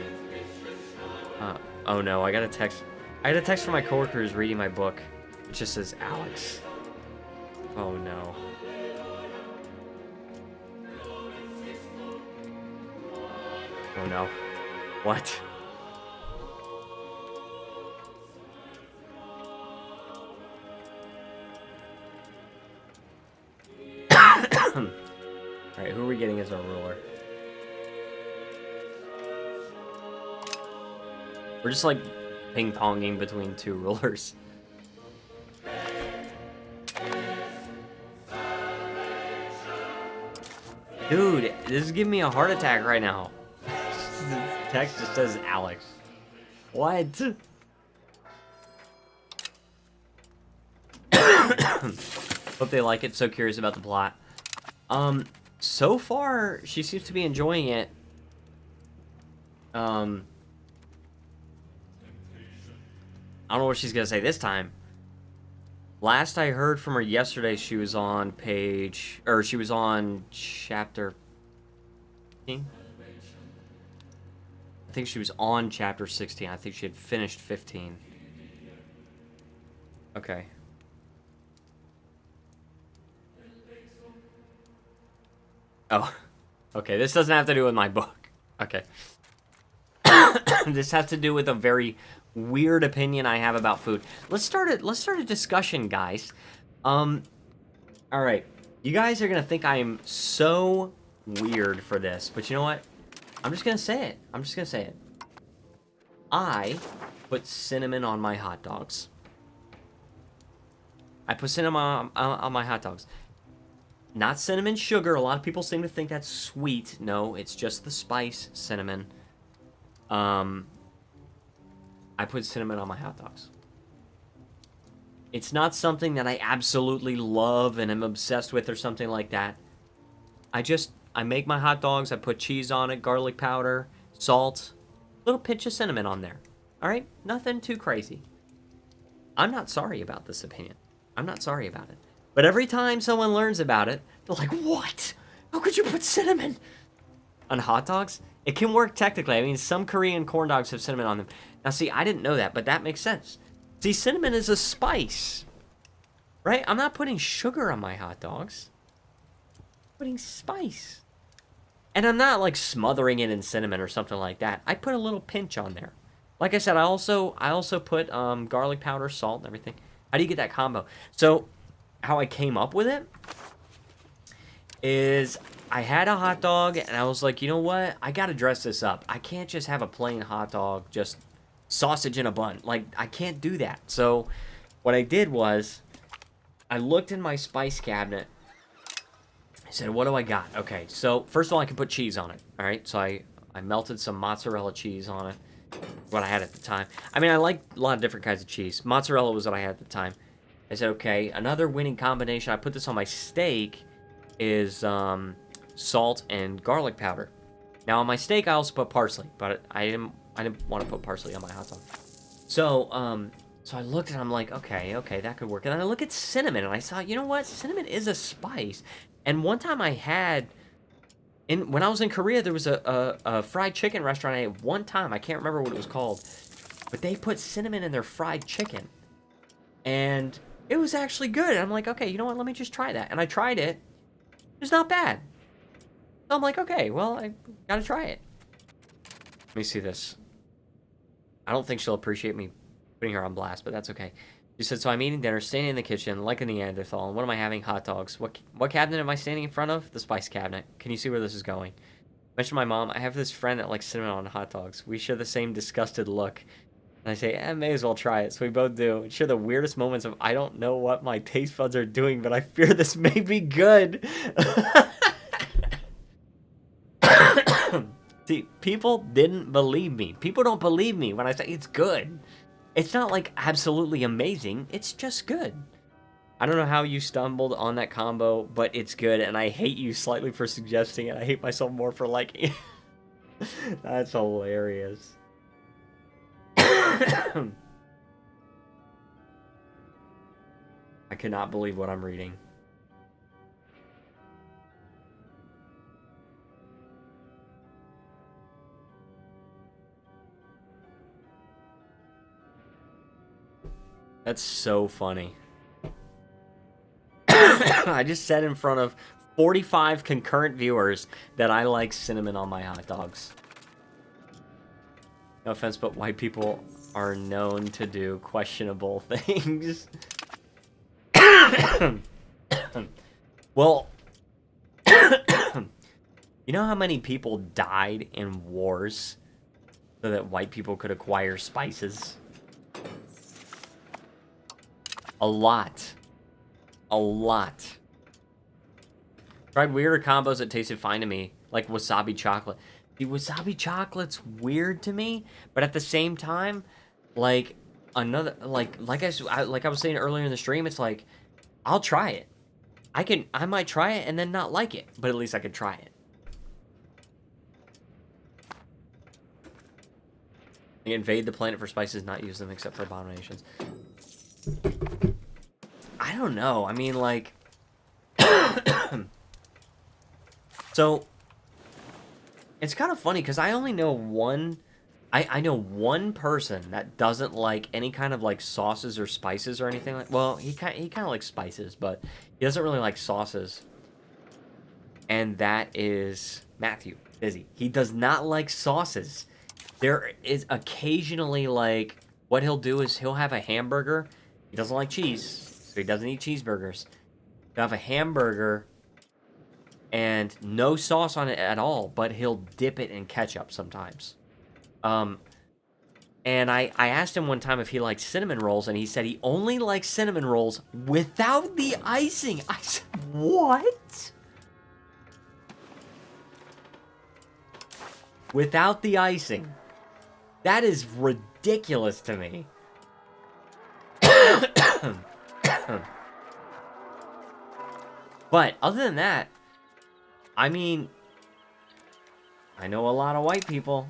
Oh no, I got a text. I got a text from my coworker who's reading my book. It just says Alex. Oh no. Oh no. What? Alright, who are we getting as our ruler? We're just like ping-ponging between two rulers. Dude, this is giving me a heart attack right now. This text just says Alex. What? Hope they like it. So curious about the plot. So far, she seems to be enjoying it. I don't know what she's gonna say this time. Last I heard from her yesterday, she was on she was on chapter 15? I think she was on chapter 16. I think she had finished 15. Okay. Oh, okay. This doesn't have to do with my book. Okay. This has to do with a very weird opinion I have about food. Let's start a discussion, guys. All right. You guys are gonna think I am so weird for this, but you know what? I'm just gonna say it. I'm just gonna say it. I put cinnamon on my hot dogs. I put cinnamon on my hot dogs. Not cinnamon sugar. A lot of people seem to think that's sweet. No, it's just the spice cinnamon. I put cinnamon on my hot dogs. It's not something that I absolutely love and am obsessed with or something like that. I make my hot dogs, I put cheese on it, garlic powder, salt, little pinch of cinnamon on there. All right? Nothing too crazy. I'm not sorry about this opinion. I'm not sorry about it. But every time someone learns about it, they're like, what? How could you put cinnamon on hot dogs? It can work technically. I mean, some Korean corn dogs have cinnamon on them. Now, see, I didn't know that, but that makes sense. See, cinnamon is a spice, right? I'm not putting sugar on my hot dogs. I'm putting spice. And I'm not, like, smothering it in cinnamon or something like that. I put a little pinch on there. Like I said, I also put garlic powder, salt, and everything. How do you get that combo? So, how I came up with it is I had a hot dog, and I was like, you know what? I got to dress this up. I can't just have a plain hot dog, just sausage in a bun. Like, I can't do that. So, what I did was I looked in my spice cabinet. I said, what do I got? Okay, so first of all, I can put cheese on it. All right, so I melted some mozzarella cheese on it, what I had at the time. I mean, I like a lot of different kinds of cheese. Mozzarella was what I had at the time. I said, okay, another winning combination, I put this on my steak, is salt and garlic powder. Now, on my steak, I also put parsley, but I didn't want to put parsley on my hot dog. So, so I looked and I'm like, okay, that could work. And then I look at cinnamon, and I saw, you know what? Cinnamon is a spice. And one time I had, when I was in Korea, there was a fried chicken restaurant I ate one time. I can't remember what it was called. But they put cinnamon in their fried chicken. And it was actually good. And I'm like, okay, you know what? Let me just try that. And I tried it. It's not bad. So I'm like, okay, well, I gotta try it. Let me see this. I don't think she'll appreciate me putting her on blast, but that's okay. She said, so I'm eating dinner, standing in the kitchen, like a Neanderthal, and what am I having? Hot dogs. What cabinet am I standing in front of? The spice cabinet. Can you see where this is going? Mention my mom. I have this friend that likes cinnamon on hot dogs. We share the same disgusted look. And I say, may as well try it. So we both do. And share the weirdest moments of, I don't know what my taste buds are doing, but I fear this may be good. See, people didn't believe me. People don't believe me when I say it's good. It's not like absolutely amazing. It's just good. I don't know how you stumbled on that combo, but it's good, and I hate you slightly for suggesting it. I hate myself more for liking it. That's hilarious. I cannot believe what I'm reading. That's so funny. I just said in front of 45 concurrent viewers that I like cinnamon on my hot dogs. No offense, but white people are known to do questionable things. Well, you know how many people died in wars so that white people could acquire spices? A lot. A lot. Tried weirder combos that tasted fine to me, like wasabi chocolate. The wasabi chocolate's weird to me, but at the same time, like another, like I was saying earlier in the stream, it's like I'll try it. I might try it and then not like it, but at least I could try it. They invade the planet for spices, not use them except for abominations. I don't know. I mean, like... So, it's kind of funny, because I only know one... I know one person that doesn't like any kind of, like, sauces or spices or anything like... Well, he kind of likes spices, but he doesn't really like sauces. And that is Matthew Busy. He does not like sauces. There is occasionally, like... What he'll do is he'll have a hamburger. He doesn't like cheese. So he doesn't eat cheeseburgers. He'll have a hamburger and no sauce on it at all, but he'll dip it in ketchup sometimes. And I asked him one time if he liked cinnamon rolls, and he said he only likes cinnamon rolls without the icing. I said, what? Without the icing. That is ridiculous to me. But other than that, I mean, I know a lot of white people.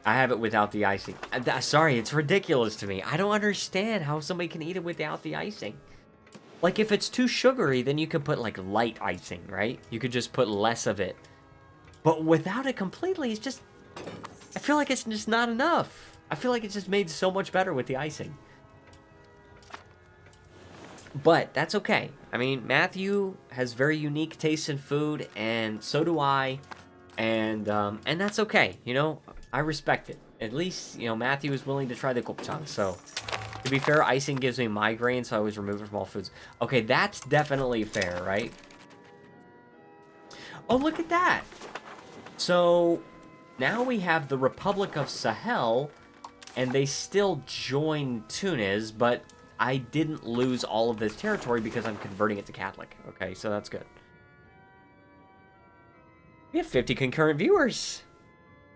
I have it without the icing. Sorry, it's ridiculous to me. I don't understand how somebody can eat it without the icing. Like, if it's too sugary, then you could put, like, light icing, right? You could just put less of it. But without it completely, it's just... I feel like it's just not enough. I feel like it's just made so much better with the icing. But that's okay. I mean, Matthew has very unique tastes in food, and so do I. And that's okay, you know? I respect it. At least, you know, Matthew is willing to try the gopchang, so... To be fair, icing gives me migraine, so I always remove it from all foods. Okay, that's definitely fair, right? Oh, look at that! So, now we have the Republic of Sahel, and they still join Tunis, but I didn't lose all of this territory because I'm converting it to Catholic. Okay, so that's good. We have 50 concurrent viewers!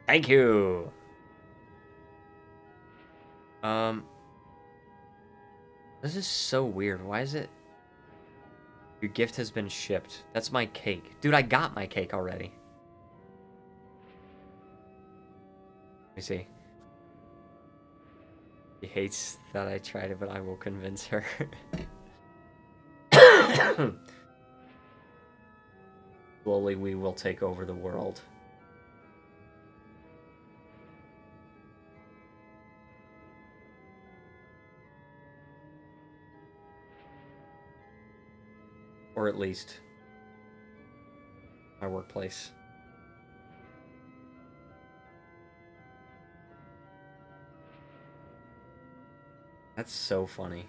Thank you! This is so weird. Why is it... Your gift has been shipped. That's my cake. Dude, I got my cake already. Let me see. She hates that I tried it, but I will convince her. Slowly, we will take over the world. Or at least my workplace. That's so funny.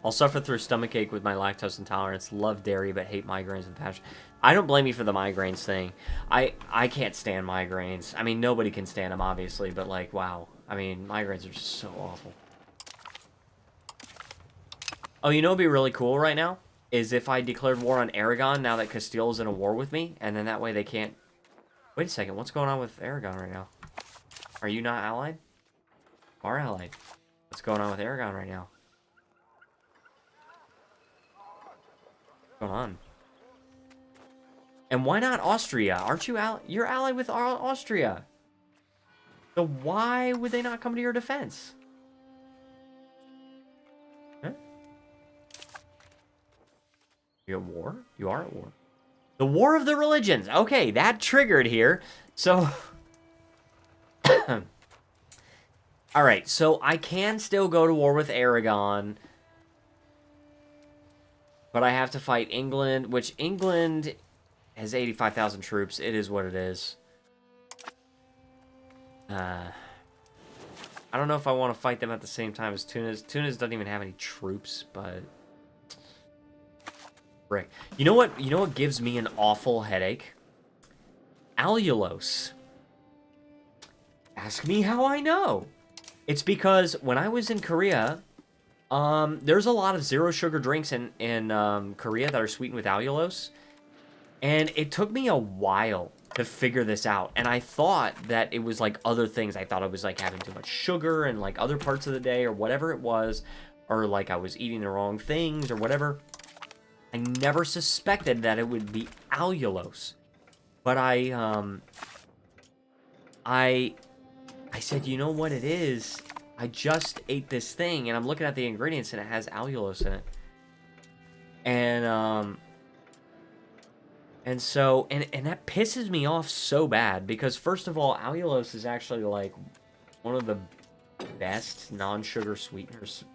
I'll suffer through stomachache with my lactose intolerance. Love dairy, but hate migraines with passion. I don't blame you for the migraines thing. I can't stand migraines. I mean, nobody can stand them, obviously, but like, wow. I mean, migraines are just so awful. Oh, you know what'd be really cool right now? Is if I declared war on Aragon now that Castile's in a war with me, and then that way they can't... Wait a second, what's going on with Aragon right now? Are you not allied? Are allied. What's going on with Aragon right now? What's going on? And why not Austria? Aren't you you're allied with Austria? So why would they not come to your defense? Huh? You at war? You are at war. The War of the Religions. Okay, that triggered here. So... Alright, so I can still go to war with Aragon. But I have to fight England, which England has 85,000 troops. It is what it is. I don't know if I want to fight them at the same time as Tunis. Tunis doesn't even have any troops, but... Frick. You know what gives me an awful headache? Allulose. Ask me how I know. It's because when I was in Korea, there's a lot of zero sugar drinks in Korea that are sweetened with allulose. And it took me a while to figure this out. And I thought that it was like other things. I thought I was like having too much sugar and like other parts of the day or whatever it was. Or like I was eating the wrong things or whatever. I never suspected that it would be allulose. But I said, you know what it is? I just ate this thing, and I'm looking at the ingredients, and it has allulose in it. And so that pisses me off so bad, because first of all, allulose is actually, like, one of the best non-sugar sweeteners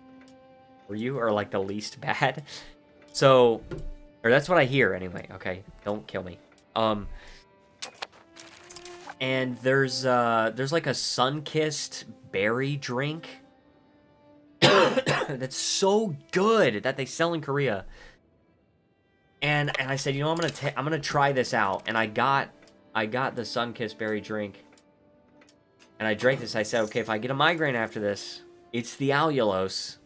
for you, or, like, the least bad. So, or that's what I hear, anyway, okay? Don't kill me. And there's like a sun-kissed berry drink that's so good that they sell in Korea. And I said, you know, I'm gonna try this out. And I got the sun-kissed berry drink. And I drank this. I said, okay, if I get a migraine after this, it's the allulose.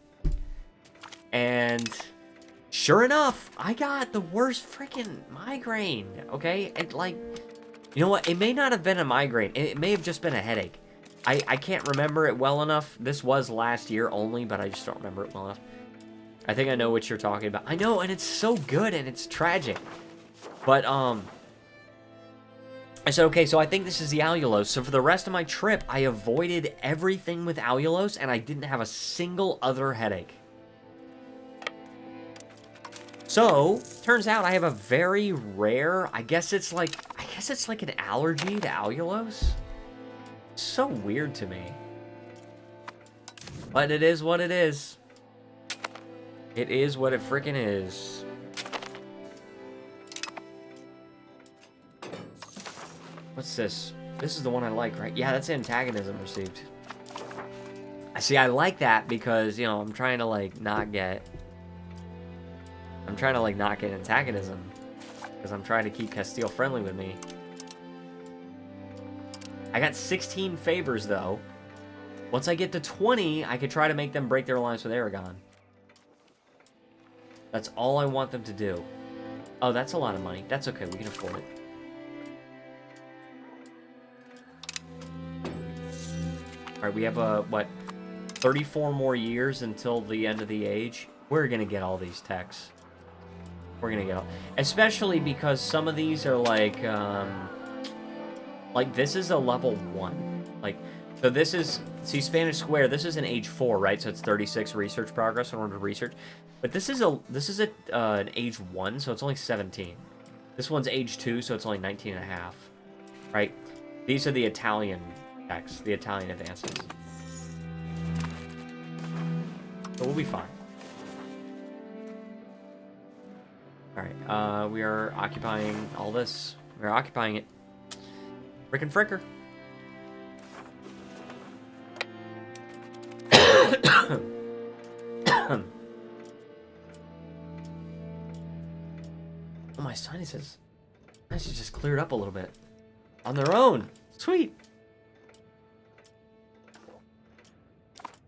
And sure enough, I got the worst freaking migraine. Okay, it like. You know what? It may not have been a migraine. It may have just been a headache. I can't remember it well enough. This was last year only, but I just don't remember it well enough. I think I know what you're talking about. I know, and it's so good, and it's tragic. But, I said, okay, so I think this is the allulose. So for the rest of my trip, I avoided everything with allulose, and I didn't have a single other headache. So, turns out I have a very rare, I guess it's like an allergy to allulose. It's so weird to me. But it is what it is. It is what it freaking is. What's this? This is the one I like, right? Yeah, that's antagonism received. See, I like that because, you know, I'm trying to, like, not get antagonism. Because I'm trying to keep Castile friendly with me. I got 16 favors, though. Once I get to 20, I could try to make them break their alliance with Aragon. That's all I want them to do. Oh, that's a lot of money. That's okay, we can afford it. Alright, we have, what, 34 more years until the end of the age? We're gonna get all these techs. We're gonna get all... Especially because some of these are like this is a level 1. Like, so this is... See, Spanish Square, this is an age 4, right? So it's 36 research progress in order to research. But this is an age 1, so it's only 17. This one's age 2, so it's only 19 and a half. Right? These are the Italian techs, the Italian advances. So we'll be fine. Alright, we are occupying all this. We're occupying it. Frickin' fricker. Oh, my sinuses. Sinuses just cleared up a little bit. On their own. Sweet.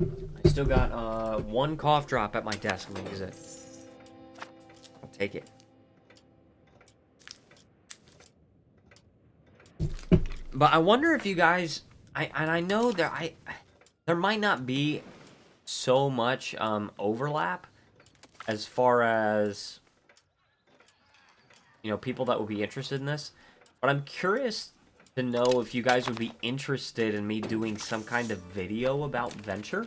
I still got one cough drop at my desk. I'm gonna use it. I'll take it. But I wonder if you guys, I know there might not be so much overlap as far as, you know, people that would be interested in this, but I'm curious to know if you guys would be interested in me doing some kind of video about Venture.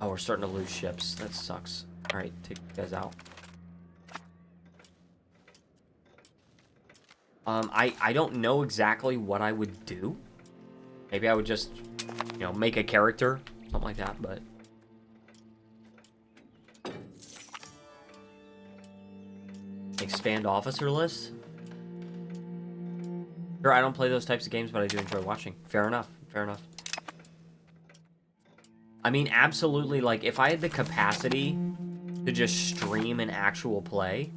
Oh, we're starting to lose ships. That sucks. All right, take you guys out. I don't know exactly what I would do. Maybe I would just, you know, make a character, something like that, but... Expand officer list? Sure, I don't play those types of games, but I do enjoy watching. Fair enough, fair enough. I mean, absolutely, like, if I had the capacity to just stream an actual play,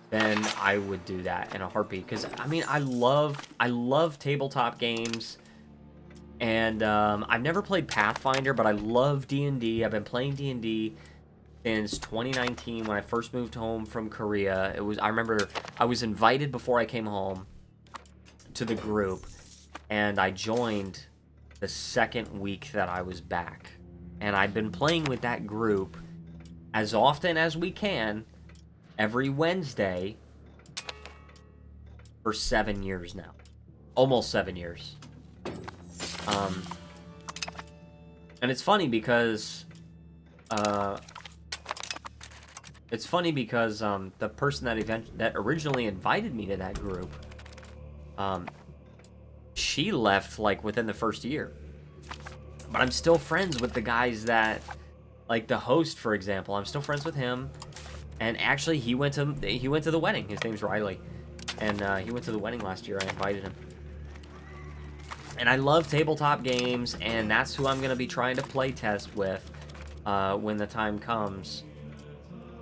then I would do that in a heartbeat. Because, I mean, I love tabletop games. And I've never played Pathfinder, but I love D&D. I've been playing D&D since 2019 when I first moved home from Korea. I remember I was invited before I came home to the group, and I joined the second week that I was back. And I've been playing with that group as often as we can every Wednesday for 7 years now. Almost 7 years. And it's funny because the person that originally invited me to that group, she left like within the first year. But I'm still friends with the guys that, like the host, for example. I'm still friends with him. And actually, he went to the wedding. His name's Riley, and he went to the wedding last year. I invited him. And I love tabletop games, and that's who I'm going to be trying to play test with when the time comes.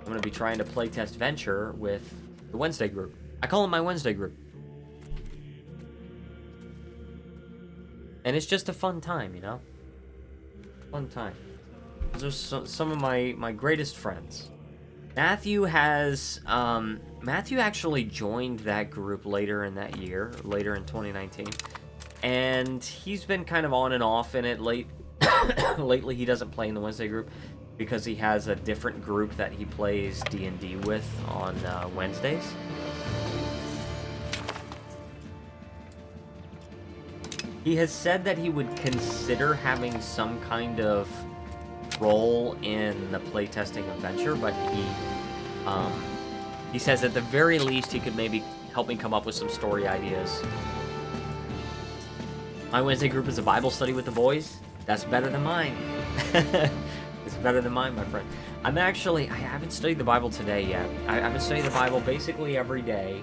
I'm going to be trying to play test Venture with the Wednesday group. I call them my Wednesday group. And it's just a fun time, you know? Fun time. Those are some of my greatest friends. Matthew actually joined that group later in that year, later in 2019. And he's been kind of on and off in it lately. He doesn't play in the Wednesday group because he has a different group that he plays D&D with on Wednesdays. He has said that he would consider having some kind of role in the playtesting of Venture, but he says at the very least he could maybe help me come up with some story ideas. My Wednesday group is a Bible study with the boys. That's better than mine. It's better than mine, my friend. I haven't studied the Bible today yet. I've been studying the Bible basically every day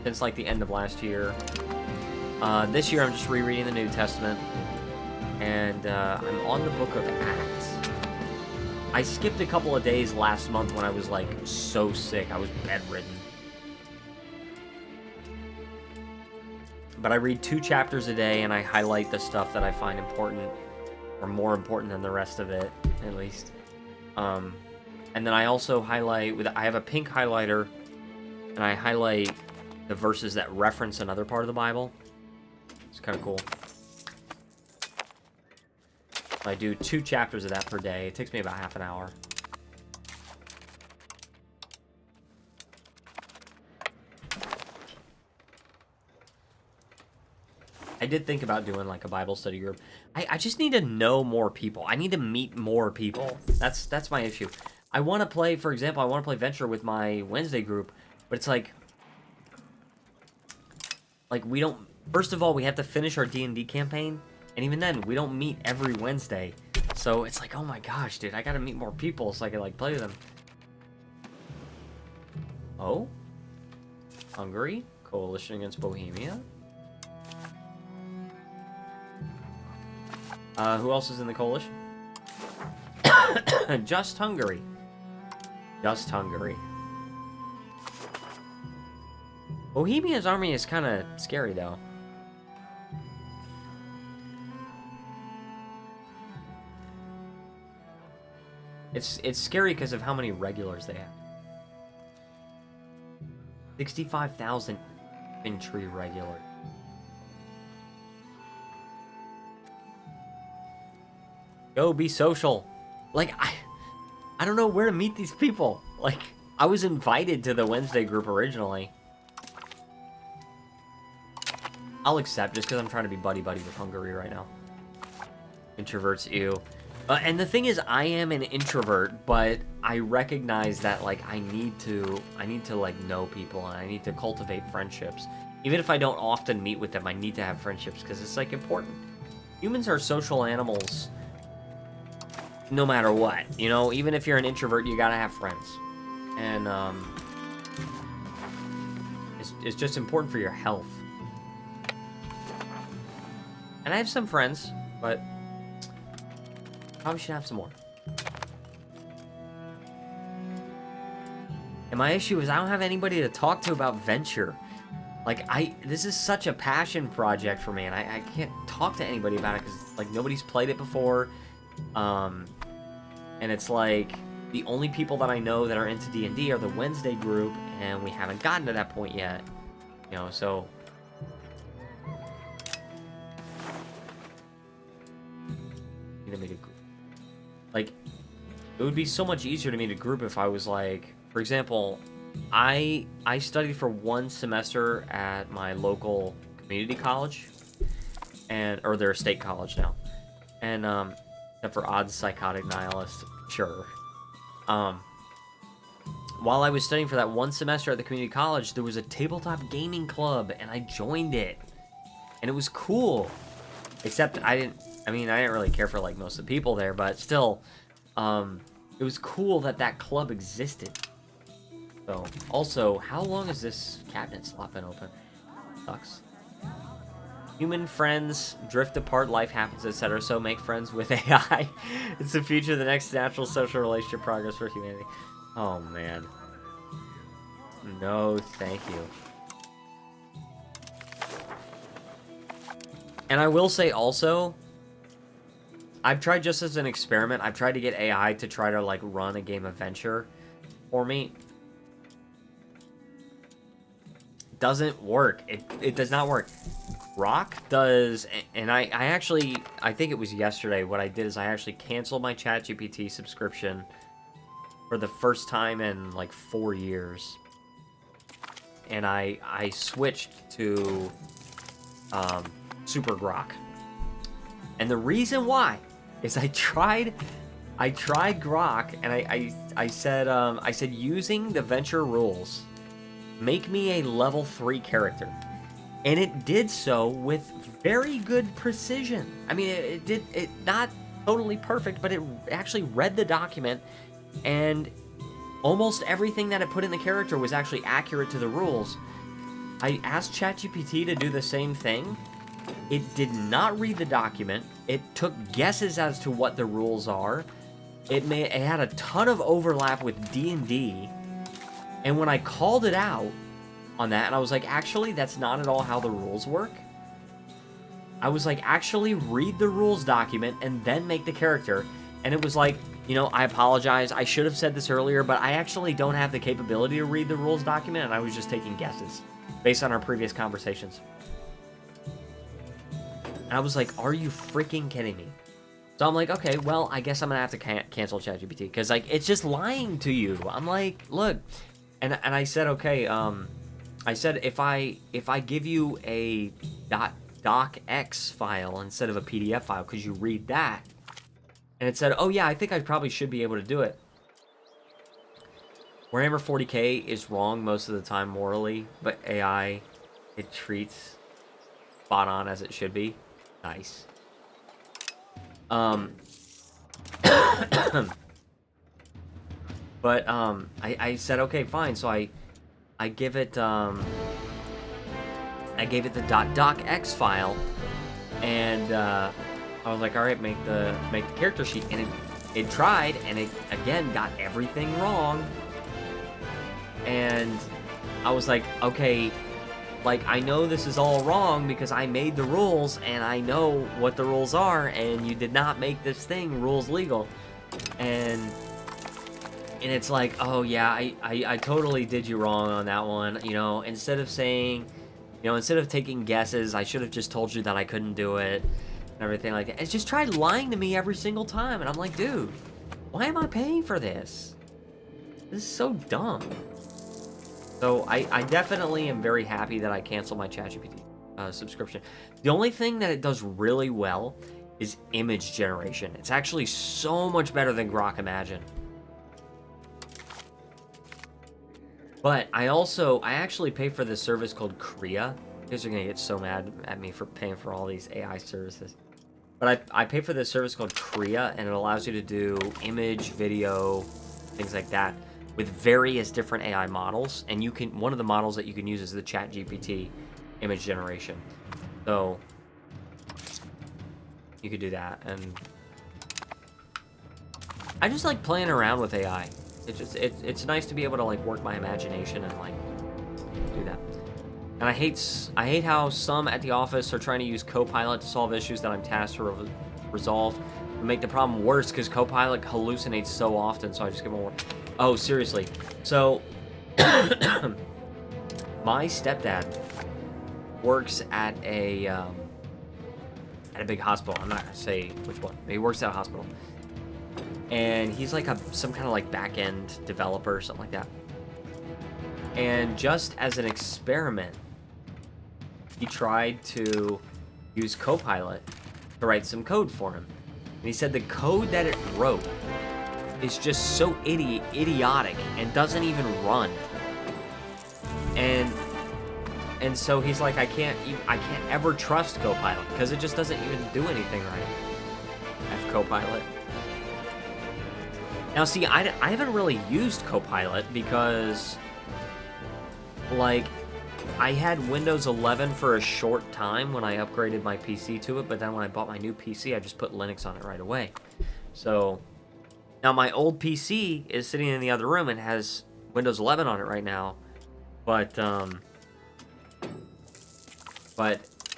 since like the end of last year. This year I'm just rereading the New Testament, and I'm on the book of Acts. I skipped a couple of days last month when I was like so sick. I was bedridden. But I read 2 chapters a day, and I highlight the stuff that I find important, or more important than the rest of it, at least. And then I also highlight I have a pink highlighter, and I highlight the verses that reference another part of the Bible. It's kind of cool. I do 2 chapters of that per day. It takes me about half an hour. I did think about doing like a Bible study group. I just need to know more people. I need to meet more people. That's my issue. I want to play, for example, I want to play Venture with my Wednesday group, but it's like we don't. First of all, we have to finish our D&D campaign, and even then, we don't meet every Wednesday. So it's like, oh my gosh, dude, I gotta meet more people so I can like play with them. Oh, Hungary, coalition against Bohemia. Who else is in the coalition? Just Hungary. Just Hungary. Bohemia's army is kind of scary, though. It's scary because of how many regulars they have. 65,000 infantry regular. Go be social. Like, I don't know where to meet these people. Like, I was invited to the Wednesday group originally. I'll accept just because I'm trying to be buddy-buddy with Hungary right now. Introverts, ew. And the thing is, I am an introvert, but I recognize that, like, I need to like, know people, and I need to cultivate friendships. Even if I don't often meet with them, I need to have friendships, because it's, like, important. Humans are social animals no matter what, you know? Even if you're an introvert, you gotta have friends. And, it's just important for your health. And I have some friends, but probably should have some more. And my issue is I don't have anybody to talk to about venture. Like, this is such a passion project for me, and I can't talk to anybody about it because, like, nobody's played it before. And it's like, the only people that I know that are into D&D are the Wednesday group, and we haven't gotten to that point yet. You know, so... need to make a group. Like, it would be so much easier to meet a group if I was like, for example, I studied for 1 semester at my local community college, or their state college now, and except for odd psychotic nihilist, sure. While I was studying for that 1 semester at the community college, there was a tabletop gaming club, and I joined it, and it was cool. Except I didn't really care for, like, most of the people there, but still, it was cool that that club existed. So, also, how long has this cabinet slot been open? Sucks. Human friends drift apart, life happens, etc. So make friends with AI. It's the future, the next natural social relationship progress for humanity. Oh, man. No, thank you. And I will say also, I've tried just as an experiment, I've tried to get AI to try to, like, run a game of Venture for me. Doesn't work. It does not work. Grok does, and I think it was yesterday, what I did is I actually canceled my ChatGPT subscription for the first time in, like, 4 years. And I switched to, Super Grok. And the reason why is I tried Grok, and I said using the Venture rules, make me a level 3 character. And it did so with very good precision. I mean, it not totally perfect, but it actually read the document, and almost everything that it put in the character was actually accurate to the rules. I asked ChatGPT to do the same thing. It did not read the document. It took guesses as to what the rules are. It had a ton of overlap with D&D. And when I called it out on that, and I was like, actually, that's not at all how the rules work. I was like, actually read the rules document and then make the character. And it was like, you know, I apologize. I should have said this earlier, but I actually don't have the capability to read the rules document, and I was just taking guesses based on our previous conversations. And I was like, are you freaking kidding me? So I'm like, okay, well, I guess I'm gonna have to cancel ChatGPT, because, like, it's just lying to you. I'm like, look, and I said, okay, I said if I give you a .docx file instead of a PDF file, could you read that? And it said, oh yeah, I think I probably should be able to do it. Warhammer 40k is wrong most of the time morally, but AI, it treats spot on as it should be. Nice. But I said, okay, fine. So I give it I gave it the .docx file, and I was like, all right, make the character sheet, and it tried, and it again got everything wrong. And I was like, okay, like, I know this is all wrong because I made the rules and I know what the rules are, and you did not make this thing rules legal. And it's like, oh yeah, I totally did you wrong on that one. You know, instead of saying, you know, instead of taking guesses, I should have just told you that I couldn't do it and everything like that. It's just tried lying to me every single time, and I'm like, dude, why am I paying for this? This is so dumb. So I definitely am very happy that I canceled my ChatGPT subscription. The only thing that it does really well is image generation. It's actually so much better than Grok Imagine. But I actually pay for this service called Krea. You guys are gonna get so mad at me for paying for all these AI services. But I pay for this service called Krea, and it allows you to do image, video, things like that, with various different AI models. And you can, one of the models that you can use is the ChatGPT image generation. So you could do that. And I just like playing around with AI. It's nice to be able to like work my imagination and like do that. And I hate how some at the office are trying to use Copilot to solve issues that I'm tasked to resolve, and make the problem worse because Copilot hallucinates so often. So I just give them more. Oh, seriously. So my stepdad works at a big hospital. I'm not gonna say which one, but he works at a hospital. And he's like some kind of like back-end developer or something like that. And just as an experiment, he tried to use Copilot to write some code for him. And he said the code that it wrote is just so idiotic and doesn't even run. And so he's like, I can't ever trust Copilot because it just doesn't even do anything right. F Copilot. Now, see, I haven't really used Copilot because, like, I had Windows 11 for a short time when I upgraded my PC to it, but then when I bought my new PC, I just put Linux on it right away. So, now my old PC is sitting in the other room and has Windows 11 on it right now, but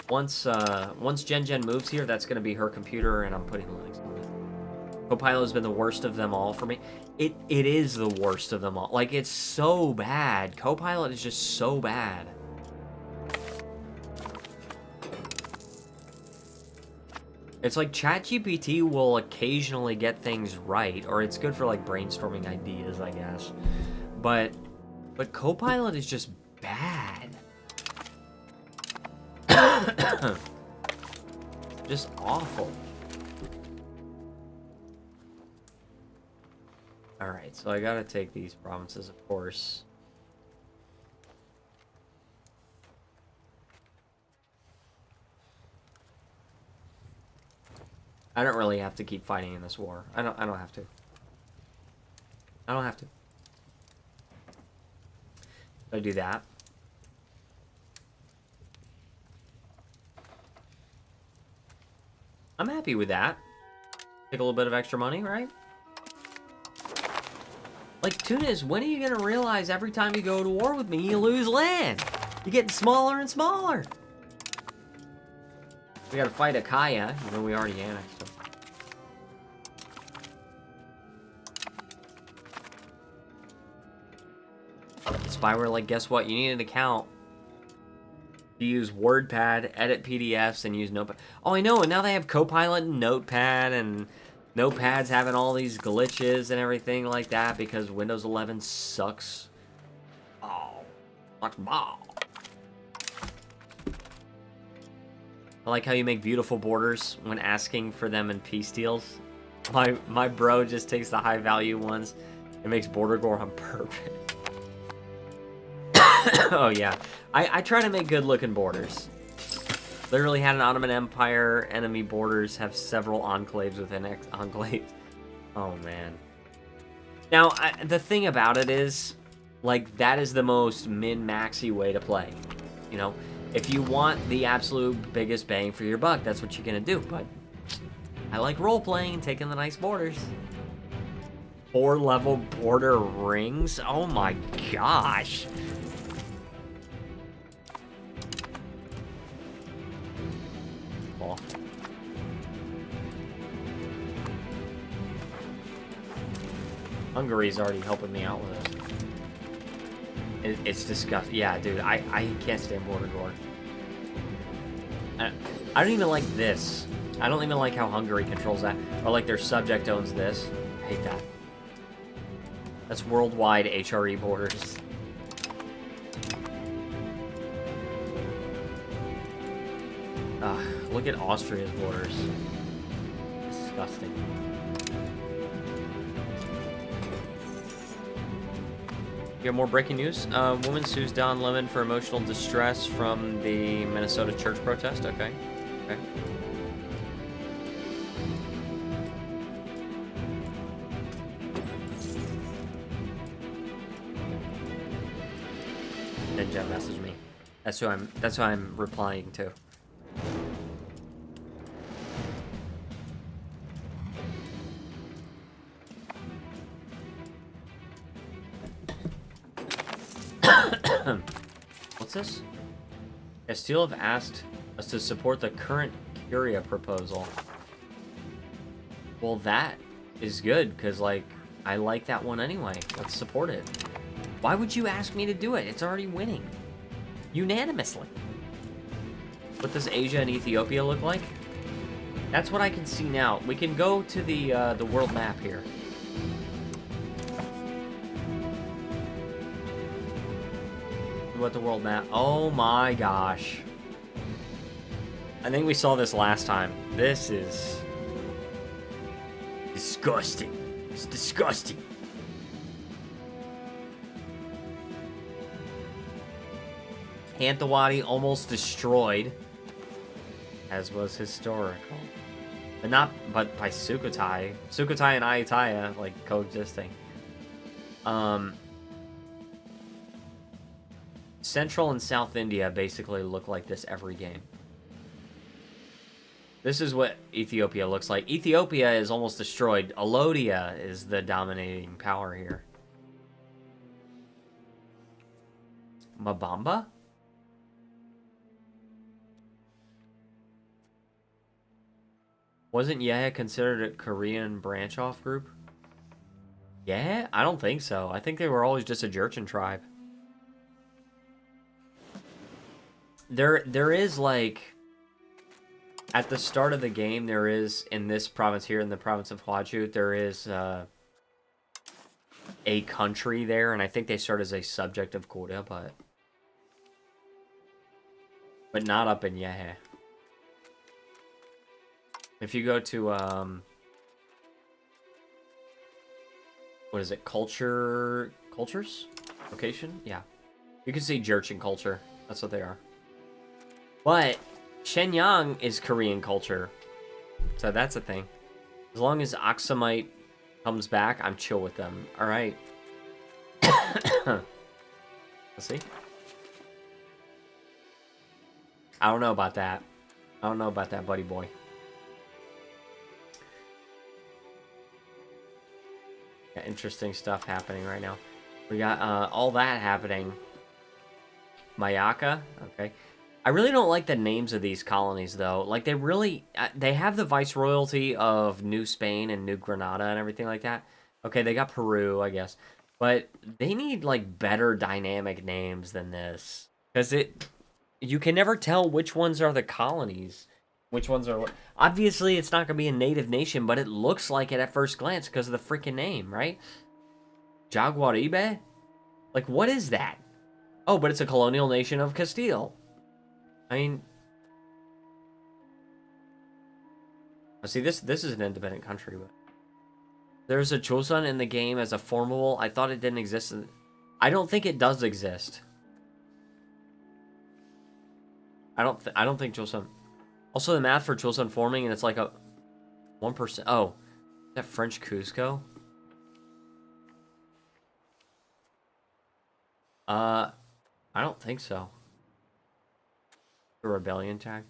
once Jen moves here, that's going to be her computer, and I'm putting Linux on it. Copilot has been the worst of them all for me. It is the worst of them all. Like, it's so bad. Copilot is just so bad. It's like ChatGPT will occasionally get things right, or it's good for like brainstorming ideas, I guess. But Copilot is just bad. Just awful. Alright, so I gotta take these provinces, of course. I don't really have to keep fighting in this war. I don't have to. I don't have to. I do that. I'm happy with that. Take a little bit of extra money, right? Like, Tunis, when are you gonna realize every time you go to war with me, you lose land? You're getting smaller and smaller. We gotta fight Achaia, even though we already annexed them. Spyware, like, guess what? You need an account. You use WordPad, edit PDFs, and use Notepad. Oh, I know, and now they have Copilot and Notepad, and Notepad's having all these glitches and everything like that because Windows 11 sucks. Oh, much ball. I like how you make beautiful borders when asking for them in peace deals. My bro just takes the high value ones and makes border gore on purpose. Oh yeah, I try to make good looking borders. Literally had an Ottoman Empire enemy borders have several enclaves within enclaves. Oh man. Now the thing about it is, like, that is the most min-maxy way to play. You know, if you want the absolute biggest bang for your buck, that's what you're gonna do. But I like role-playing and taking the nice borders. 4-level border rings? Oh my gosh. Oh. Hungary's already helping me out with this. It's disgusting. Yeah, dude, I can't stand border gore. I don't even like this. I don't even like how Hungary controls that. Or like their subject owns this. I hate that. That's worldwide HRE borders. Look at Austria's borders. Disgusting. You have more breaking news? Woman sues Don Lemon for emotional distress from the Minnesota church protest. Okay. Okay. Then Jen messaged me. That's who I'm replying to. What's this? Castile have asked us to support the current Curia proposal. Well, that is good, because, like, I like that one anyway. Let's support it. Why would you ask me to do it? It's already winning. Unanimously. What does Asia and Ethiopia look like? That's what I can see now. We can go to the world map here. What the world map? Oh my gosh. I think we saw this last time. This is disgusting. It's disgusting. Hantawadi almost destroyed, as was historical. But by Sukhothai. Sukhothai and Ayutthaya, like, coexisting. Central and South India basically look like this every game. This is what Ethiopia looks like. Ethiopia is almost destroyed. Alodia is the dominating power here. Mabamba? Wasn't Yehe considered a Korean branch-off group? Yeah? I don't think so. I think they were always just a Jurchen tribe. There is, like, at the start of the game, there is, in this province here, in the province of Hwaju, there is a country there, and I think they start as a subject of Korea, but not up in Yehe. If you go to, what is it, cultures? Location? Yeah. You can see Jurchen culture. That's what they are. But Shenyang is Korean culture. So that's a thing. As long as Aksumite comes back, I'm chill with them. Alright. Let's see. I don't know about that. I don't know about that, buddy boy. Got interesting stuff happening right now. We got all that happening. Mayaka, okay. I really don't like the names of these colonies, though. Like, they really... they have the viceroyalty of New Spain and New Granada and everything like that. Okay, they got Peru, I guess. But they need, like, better dynamic names than this. Because you can never tell which ones are the colonies. Which ones are... Obviously, it's not going to be a native nation, but it looks like it at first glance because of the freaking name, right? Jaguaribe? Like, what is that? Oh, but it's a colonial nation of Castile. I mean... See, this is an independent country, but... There's a Chosun in the game as a formable. I thought it didn't exist. I don't think it does exist. I don't think Chosun... Also, the math for Chosun forming, and it's like a 1%. Oh, is that French Cusco? I don't think so. A rebellion tag.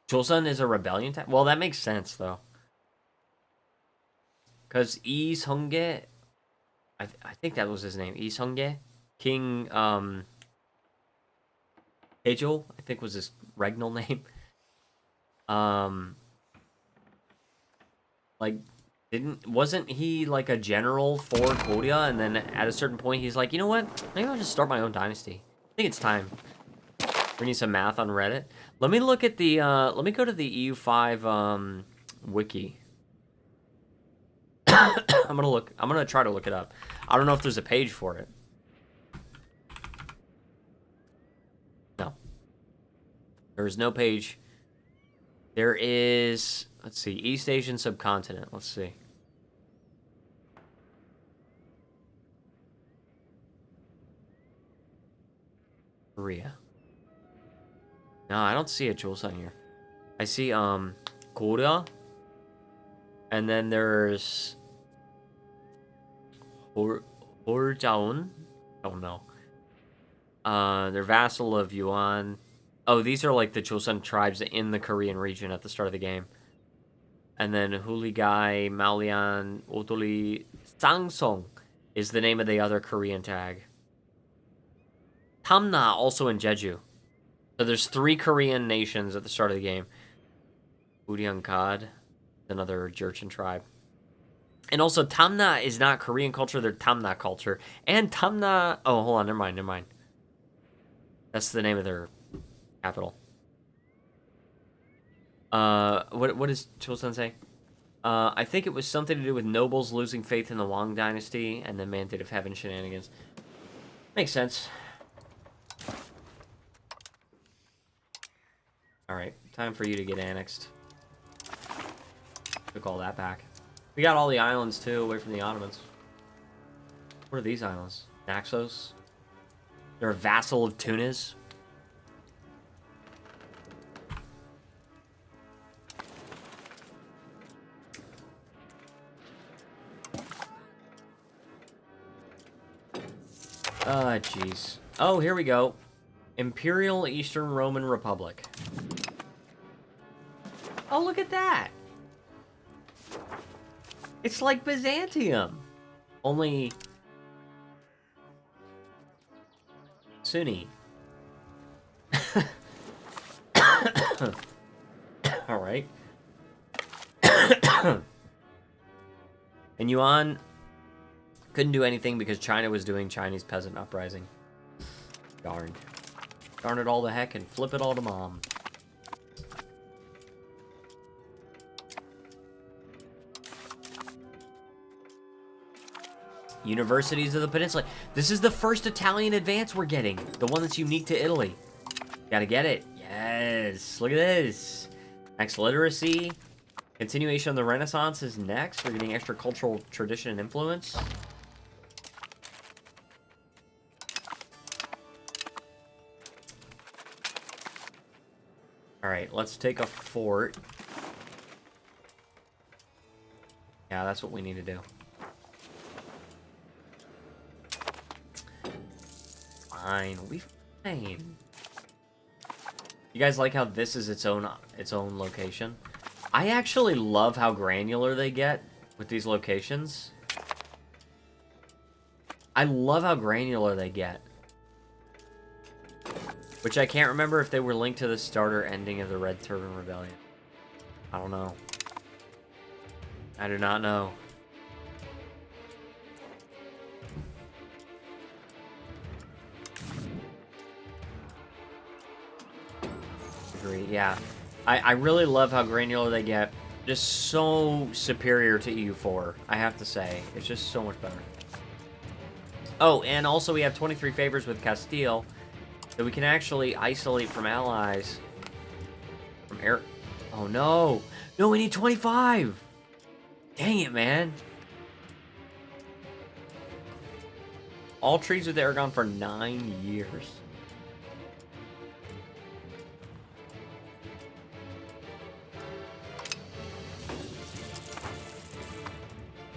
Chosun is a rebellion tag? Well, that makes sense, though. Because Lee Seung-ge, I think that was his name. Lee Seung-ge, King Taejul, I think was his regnal name. Like, wasn't he like a general for Korea? And then at a certain point, he's like, you know what? Maybe I'll just start my own dynasty. I think it's time. We need some math on Reddit. Let me look at the. Let me go to the EU5 wiki. I'm gonna try to look it up. I don't know if there's a page for it. No. There is no page. There is. Let's see. East Asian subcontinent. Let's see. Korea. No, I don't see a Joseon here. I see Korea. And then there's Horjaun. Don't know. They're vassal of Yuan. Oh, these are like the Joseon tribes in the Korean region at the start of the game. And then Huligai, Maolian, Odoli, Sangsong is the name of the other Korean tag. Tamna also in Jeju. So there's 3 Korean nations at the start of the game. Uryangkad, another Jurchen tribe. And also Tamna is not Korean culture, they're Tamna culture. And Tamna, oh, hold on, never mind. That's the name of their capital. What does Chosun say? I think it was something to do with nobles losing faith in the Wang dynasty and the Mandate of Heaven shenanigans. Makes sense. Alright, time for you to get annexed. Took all that back. We got all the islands, too, away from the Ottomans. What are these islands? Naxos? They're a vassal of Tunis? Jeez. Oh, here we go. Imperial Eastern Roman Republic. Oh, look at that! It's like Byzantium! Only... Sunni. Alright. And Yuan couldn't do anything because China was doing Chinese peasant uprising. Darn. Darn it all to heck and flip it all to mom. Universities of the Peninsula. This is the first Italian advance we're getting. The one that's unique to Italy. Gotta get it. Yes. Look at this. Next, literacy. Continuation of the Renaissance is next. We're getting extra cultural tradition and influence. Alright, let's take a fort. Yeah, that's what we need to do. Fine, we fine. You guys like how this is its own location? I actually love how granular they get with these locations. I love how granular they get. Which I can't remember if they were linked to the start or ending of the Red Turban Rebellion. I don't know. I do not know. Agree, yeah. I really love how granular they get. Just so superior to EU4, I have to say. It's just so much better. Oh, and also we have 23 favors with Castile. So we can actually isolate from allies. From air... Oh, no. No, we need 25. Dang it, man. All treaties with Aragon for 9 years.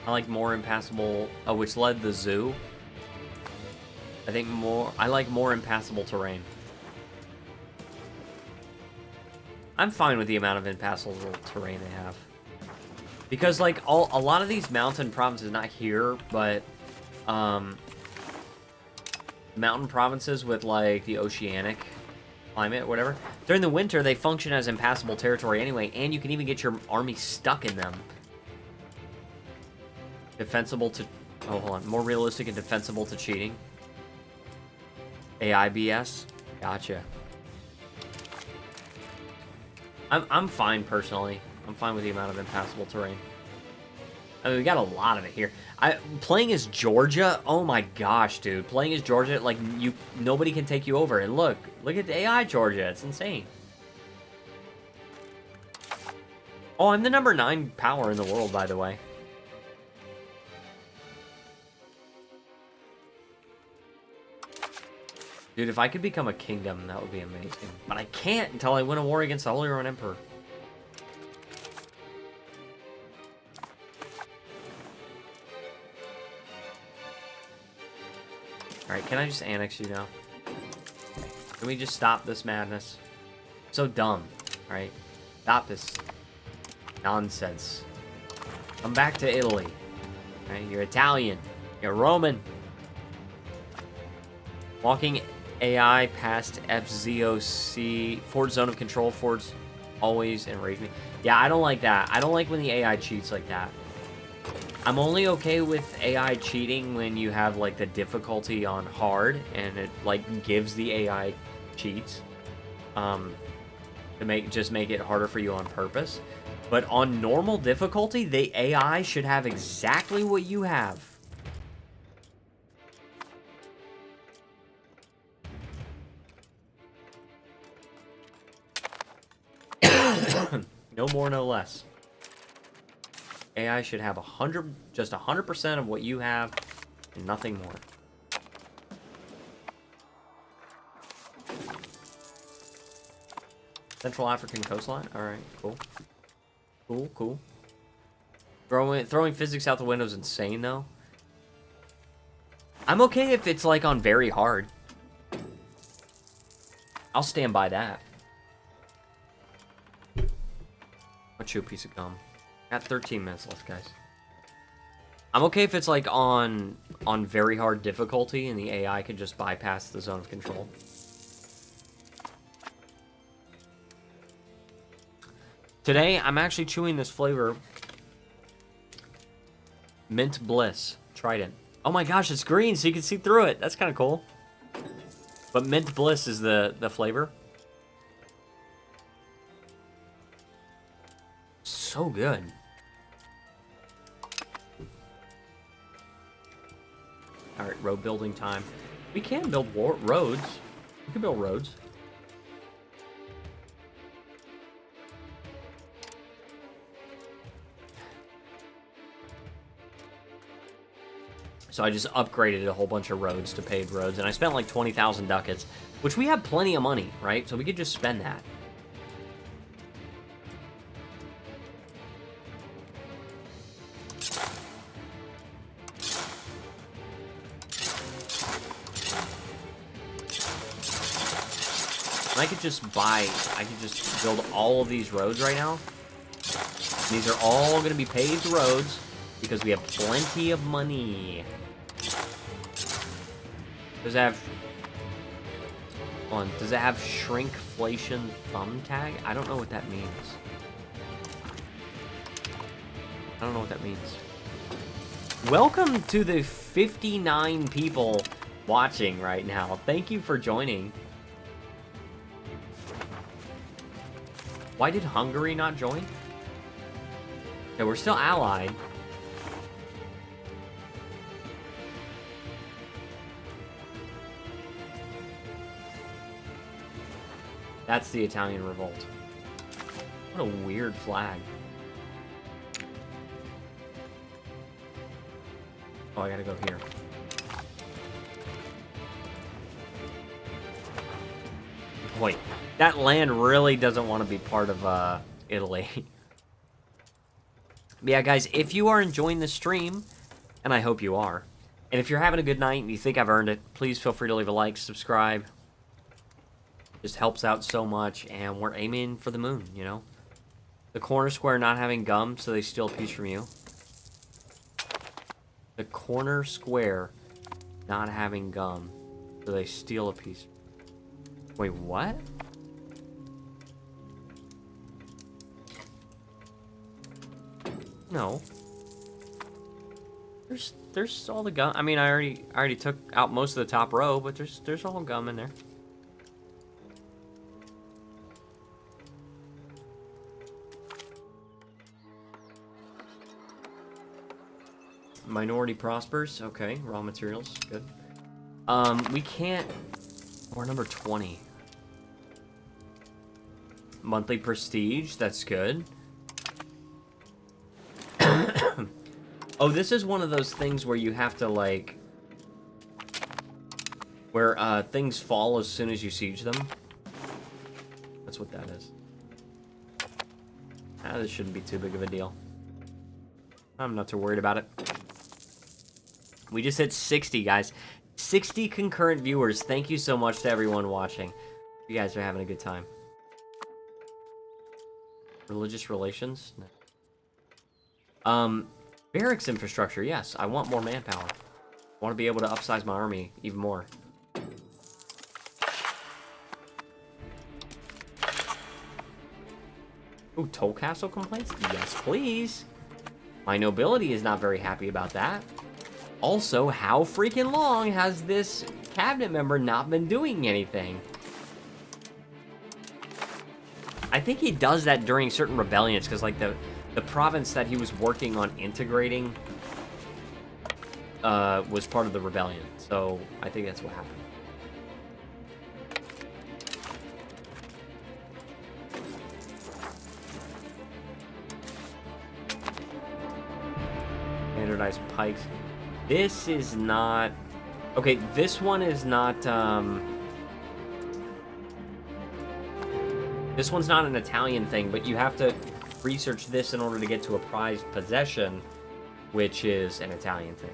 I like more impassable... Oh, which led the zoo. I like more impassable terrain. I'm fine with the amount of impassable terrain they have. Because, like, a lot of these mountain provinces, not here, but, mountain provinces with, like, the oceanic climate, whatever. During the winter, they function as impassable territory anyway, and you can even get your army stuck in them. Defensible to... Oh, hold on. More realistic and defensible to cheating. AI BS. Gotcha. I'm fine, personally. I'm fine with the amount of impassable terrain. I mean, we got a lot of it here. Playing as Georgia, oh my gosh, dude. Playing as Georgia, like, nobody can take you over. And look at the AI Georgia. It's insane. Oh, I'm the number 9 power in the world, by the way. Dude, if I could become a kingdom, that would be amazing. But I can't until I win a war against the Holy Roman Emperor. Alright, can I just annex you now? Can we just stop this madness? So dumb, right? Stop this nonsense. Come back to Italy. Right? You're Italian. You're Roman. Walking AI past FZOC. Ford zone of control. Ford's always enraged me. Yeah, I don't like that. I don't like when the AI cheats like that. I'm only okay with AI cheating when you have, like, the difficulty on hard, and it, like, gives the AI cheats. To just make it harder for you on purpose. But on normal difficulty, the AI should have exactly what you have. No more, no less. AI should have just 100% of what you have, and nothing more. Central African coastline. All right, cool, cool. Throwing physics out the window is insane, though. I'm okay if it's, like, on very hard. I'll stand by that. I'll chew a piece of gum. Got 13 minutes left, guys. I'm okay if it's, like, on very hard difficulty and the AI can just bypass the zone of control. Today, I'm actually chewing this flavor. Mint Bliss. Trident. Oh my gosh, it's green, so you can see through it. That's kind of cool. But Mint Bliss is the flavor. So good. Alright, road building time. We can build roads. We can build roads. So I just upgraded a whole bunch of roads to paved roads, and I spent like 20,000 ducats, which we have plenty of money, right? So we could just spend that. And I could just build all of these roads right now. These are all going to be paved roads because we have plenty of money. Does it have... Hold on. Does it have shrinkflation thumb tag? I don't know what that means. I don't know what that means. Welcome to the 59 people watching right now. Thank you for joining. Why did Hungary not join? Okay, we're still allied. That's the Italian revolt. What a weird flag. Oh, I gotta go here. Wait, that land really doesn't want to be part of Italy. But yeah, guys, if you are enjoying the stream, and I hope you are, and if you're having a good night and you think I've earned it, please feel free to leave a like, subscribe. Just helps out so much, and we're aiming for the moon, you know? The corner square not having gum, so they steal a piece from you. The corner square not having gum, so they steal a piece. Wait, what? No. There's all the gum. I mean, I already took out most of the top row, but there's all gum in there. Minority prospers. Okay, raw materials, good. We can't. We're number 20. Monthly prestige. That's good. Oh, this is one of those things where you have to, like... Where, things fall as soon as you siege them. That's what that is. Ah, this shouldn't be too big of a deal. I'm not too worried about it. We just hit 60, guys. 60 concurrent viewers. Thank you so much to everyone watching. You guys are having a good time. Religious relations? No. Barracks infrastructure, yes. I want more manpower. I want to be able to upsize my army even more. Ooh, toll castle complaints? Yes, please. My nobility is not very happy about that. Also, how freaking long has this cabinet member not been doing anything? I think he does that during certain rebellions, because, like, the province that he was working on integrating was part of the rebellion. So, I think that's what happened. Standardized pikes. This is not... Okay, this one is not... This one's not an Italian thing, but you have to research this in order to get to a prized possession, which is an Italian thing.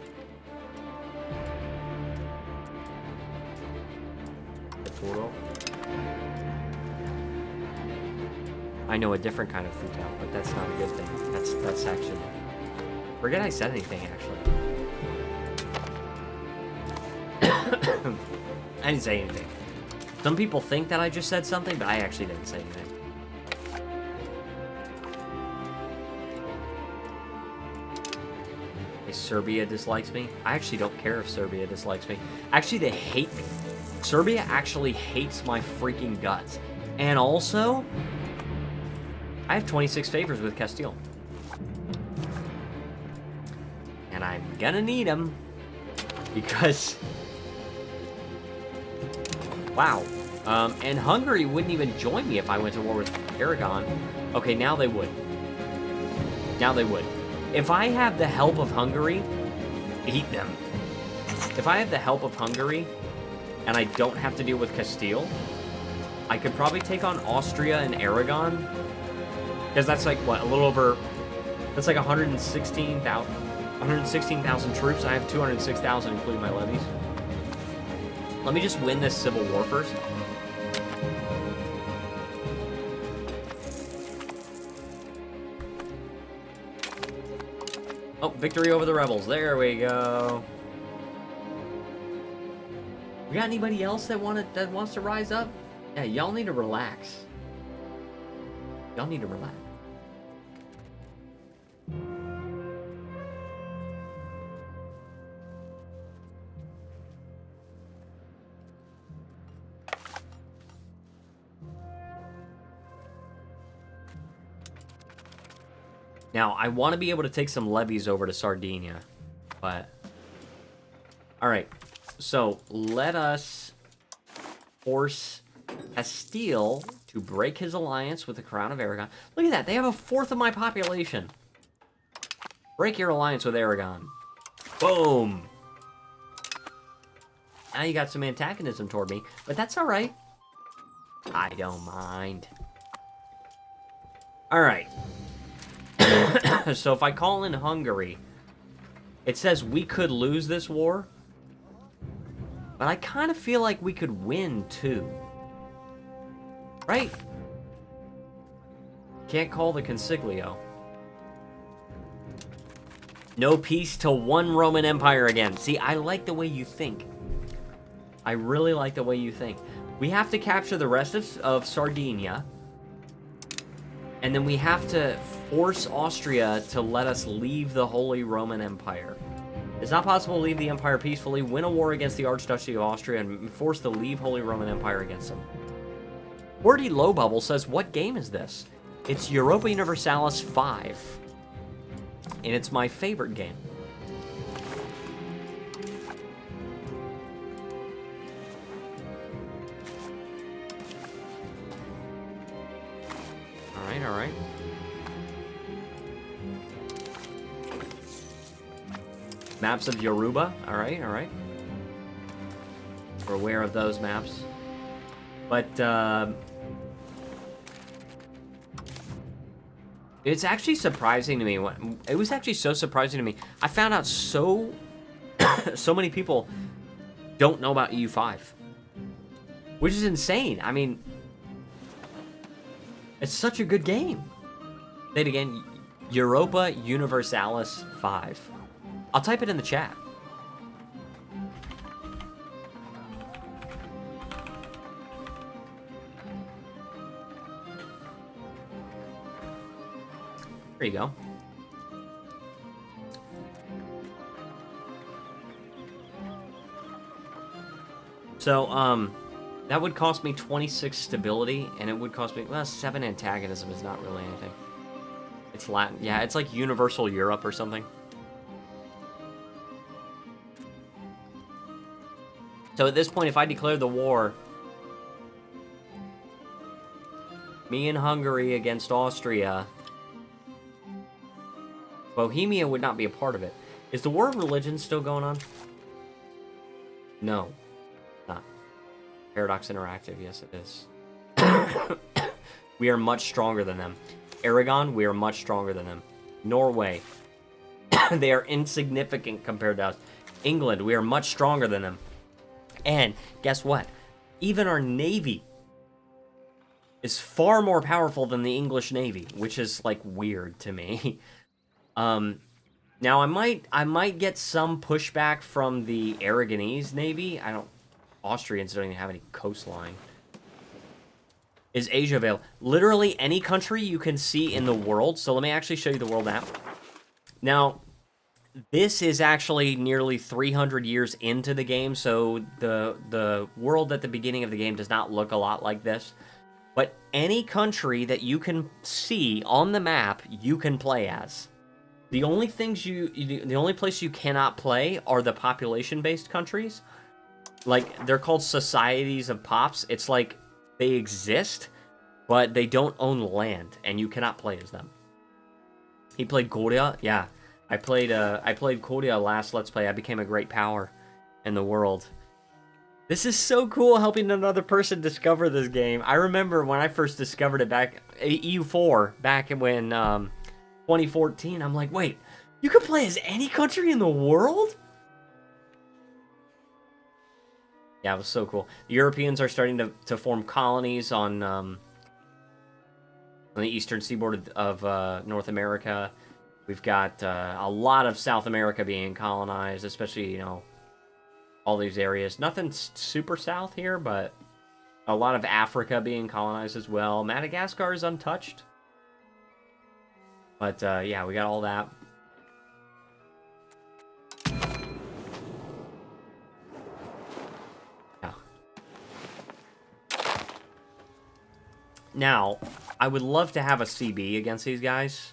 I know a different kind of frutal, but that's not a good thing. That's actually... Forget I said anything, actually. I didn't say anything. Some people think that I just said something, but I actually didn't say anything. Serbia dislikes me. I actually don't care if Serbia dislikes me. Actually, they hate me. Serbia actually hates my freaking guts. And also, I have 26 favors with Castile. And I'm gonna need them. Because... Wow. And Hungary wouldn't even join me if I went to war with Aragon. Okay, now they would. Now they would. If I have the help of Hungary, eat them. If I have the help of Hungary, and I don't have to deal with Castile, I could probably take on Austria and Aragon. Because that's like, what, a little over... That's like 116,000 troops. I have 206,000, including my levies. Let me just win this civil war first. Oh, victory over the rebels. There we go. We got anybody else that wants to rise up? Yeah, y'all need to relax. Y'all need to relax. Now, I want to be able to take some levies over to Sardinia, but... Alright, so let us force Castile to break his alliance with the Crown of Aragon. Look at that, they have a fourth of my population. Break your alliance with Aragon. Boom! Now you got some antagonism toward me, but that's alright. I don't mind. Alright. So if I call in Hungary, it says we could lose this war, but I kind of feel like we could win too. Right? Can't call the consiglio. No peace till one Roman Empire again. See, I like the way you think. I really like the way you think. We have to capture the rest of Sardinia. And then we have to force Austria to let us leave the Holy Roman Empire. It's not possible to leave the empire peacefully, win a war against the Archduchy of Austria, and force the leave Holy Roman Empire against them. Wordy Low Bubble says, what game is this? It's Europa Universalis V. And it's my favorite game. Alright, alright. Maps of Yoruba. Alright, alright. We're aware of those maps. But, it's actually surprising to me. It was actually so surprising to me. I found out so many people don't know about EU5. Which is insane. I mean, it's such a good game. Say it again. Europa Universalis V. I'll type it in the chat. There you go. So, that would cost me 26 stability, and it would cost me, well, 7 antagonism is not really anything. It's Latin. Yeah, it's like Universal Europe or something. So at this point, if I declare the war, me and Hungary against Austria, Bohemia would not be a part of it. Is the War of Religion still going on? No. Not. Paradox Interactive, yes it is. We are much stronger than them. Aragon, we are much stronger than them. Norway, they are insignificant compared to us. England, we are much stronger than them. And guess what? Even our Navy is far more powerful than the English Navy, which is, like, weird to me. Now I might get some pushback from the Aragonese Navy. Austrians don't even have any coastline. Is Asia available? Literally any country you can see in the world. So let me actually show you the world map. Now, this is actually nearly 300 years into the game, so the world at the beginning of the game does not look a lot like this. But any country that you can see on the map, you can play as. The only things the only place you cannot play are the population-based countries. Like, they're called societies of pops. It's like they exist, but they don't own land, and you cannot play as them. He played Korea? Yeah. I played Korea last Let's Play. I became a great power in the world. This is so cool, helping another person discover this game. I remember when I first discovered it back, EU4, back when, 2014. I'm like, wait, you can play as any country in the world? Yeah, it was so cool. The Europeans are starting to form colonies on the eastern seaboard of North America. We've got a lot of South America being colonized, especially, you know, all these areas. Nothing super south here, but a lot of Africa being colonized as well. Madagascar is untouched. But, yeah, we got all that. Yeah. Now, I would love to have a CB against these guys.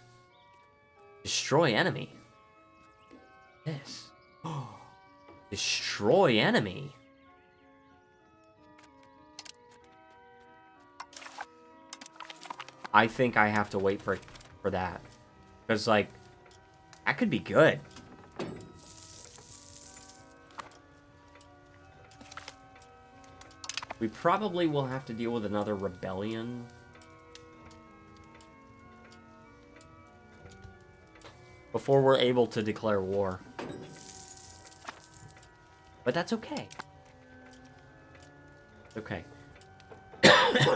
Destroy enemy. This. Destroy enemy. I think I have to wait for that. Because, like, that could be good. We probably will have to deal with another rebellion. Before we're able to declare war. But that's okay. Okay.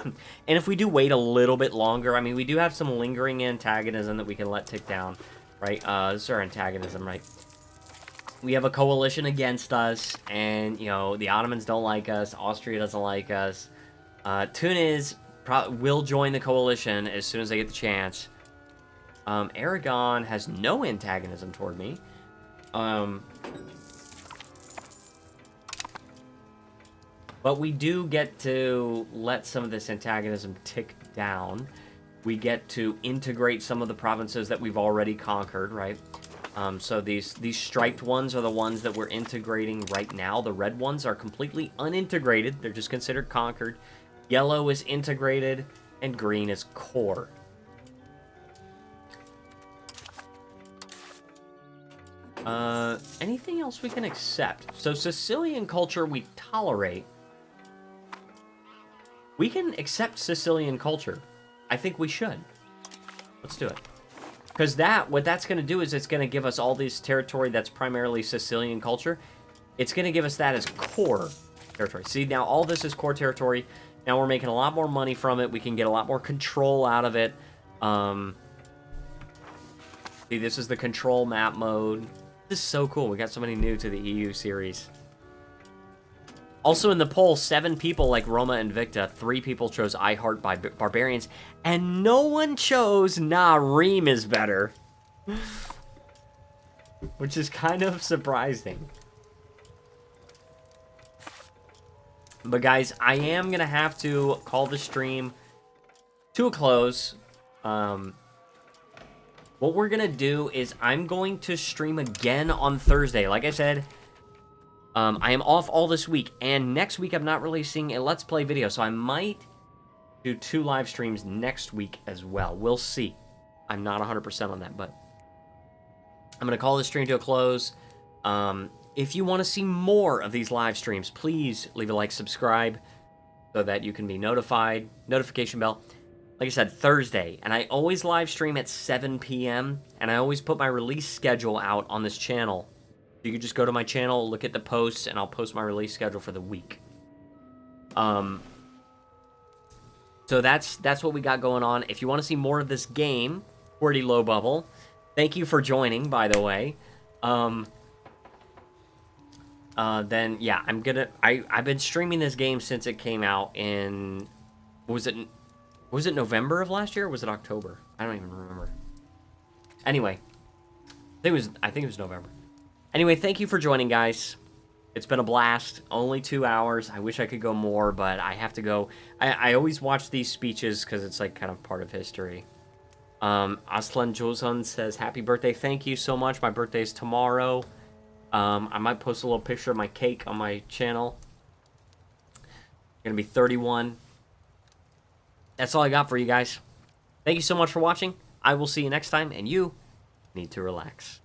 And if we do wait a little bit longer, I mean, we do have some lingering antagonism that we can let tick down, right? This is our antagonism, right? We have a coalition against us, and, you know, the Ottomans don't like us, Austria doesn't like us. Tunis will join the coalition as soon as they get the chance. Aragon has no antagonism toward me. But we do get to let some of this antagonism tick down. We get to integrate some of the provinces that we've already conquered, right? So these striped ones are the ones that we're integrating right now. The red ones are completely unintegrated. They're just considered conquered. Yellow is integrated, and green is core. Anything else we can accept? So Sicilian culture we tolerate. We can accept Sicilian culture. I think we should. Let's do it. Because what that's going to do is it's going to give us all this territory that's primarily Sicilian culture. It's going to give us that as core territory. See, now all this is core territory. Now we're making a lot more money from it. We can get a lot more control out of it. See, this is the control map mode. This is so cool. We got somebody new to the EU series. Also in the poll, 7 people like Roma and Victa. 3 people chose I Heart by Barbarians. And no one chose Nah, Reem is better. Which is kind of surprising. But guys, I am going to have to call the stream to a close. What we're going to do is I'm going to stream again on Thursday. Like I said, I am off all this week. And next week I'm not releasing a Let's Play video. So I might do 2 live streams next week as well. We'll see. I'm not 100% on that, but I'm going to call this stream to a close. If you want to see more of these live streams, please leave a like, subscribe, so that you can be notified. Notification bell. Like I said, Thursday. And I always live stream at 7 p.m. And I always put my release schedule out on this channel. You can just go to my channel, look at the posts, and I'll post my release schedule for the week. So that's what we got going on. If you want to see more of this game, QWERTY Low Bubble, thank you for joining, by the way. Then yeah, I've been streaming this game since it came out in, was it November of last year or was it October? I don't even remember. Anyway, I think it was November. Anyway, thank you for joining, guys. It's been a blast. Only 2 hours. I wish I could go more, but I have to go. I always watch these speeches because it's like kind of part of history. Aslan Jozan says, happy birthday. Thank you so much. My birthday is tomorrow. I might post a little picture of my cake on my channel. Gonna be 31. That's all I got for you guys. Thank you so much for watching. I will see you next time, and you need to relax.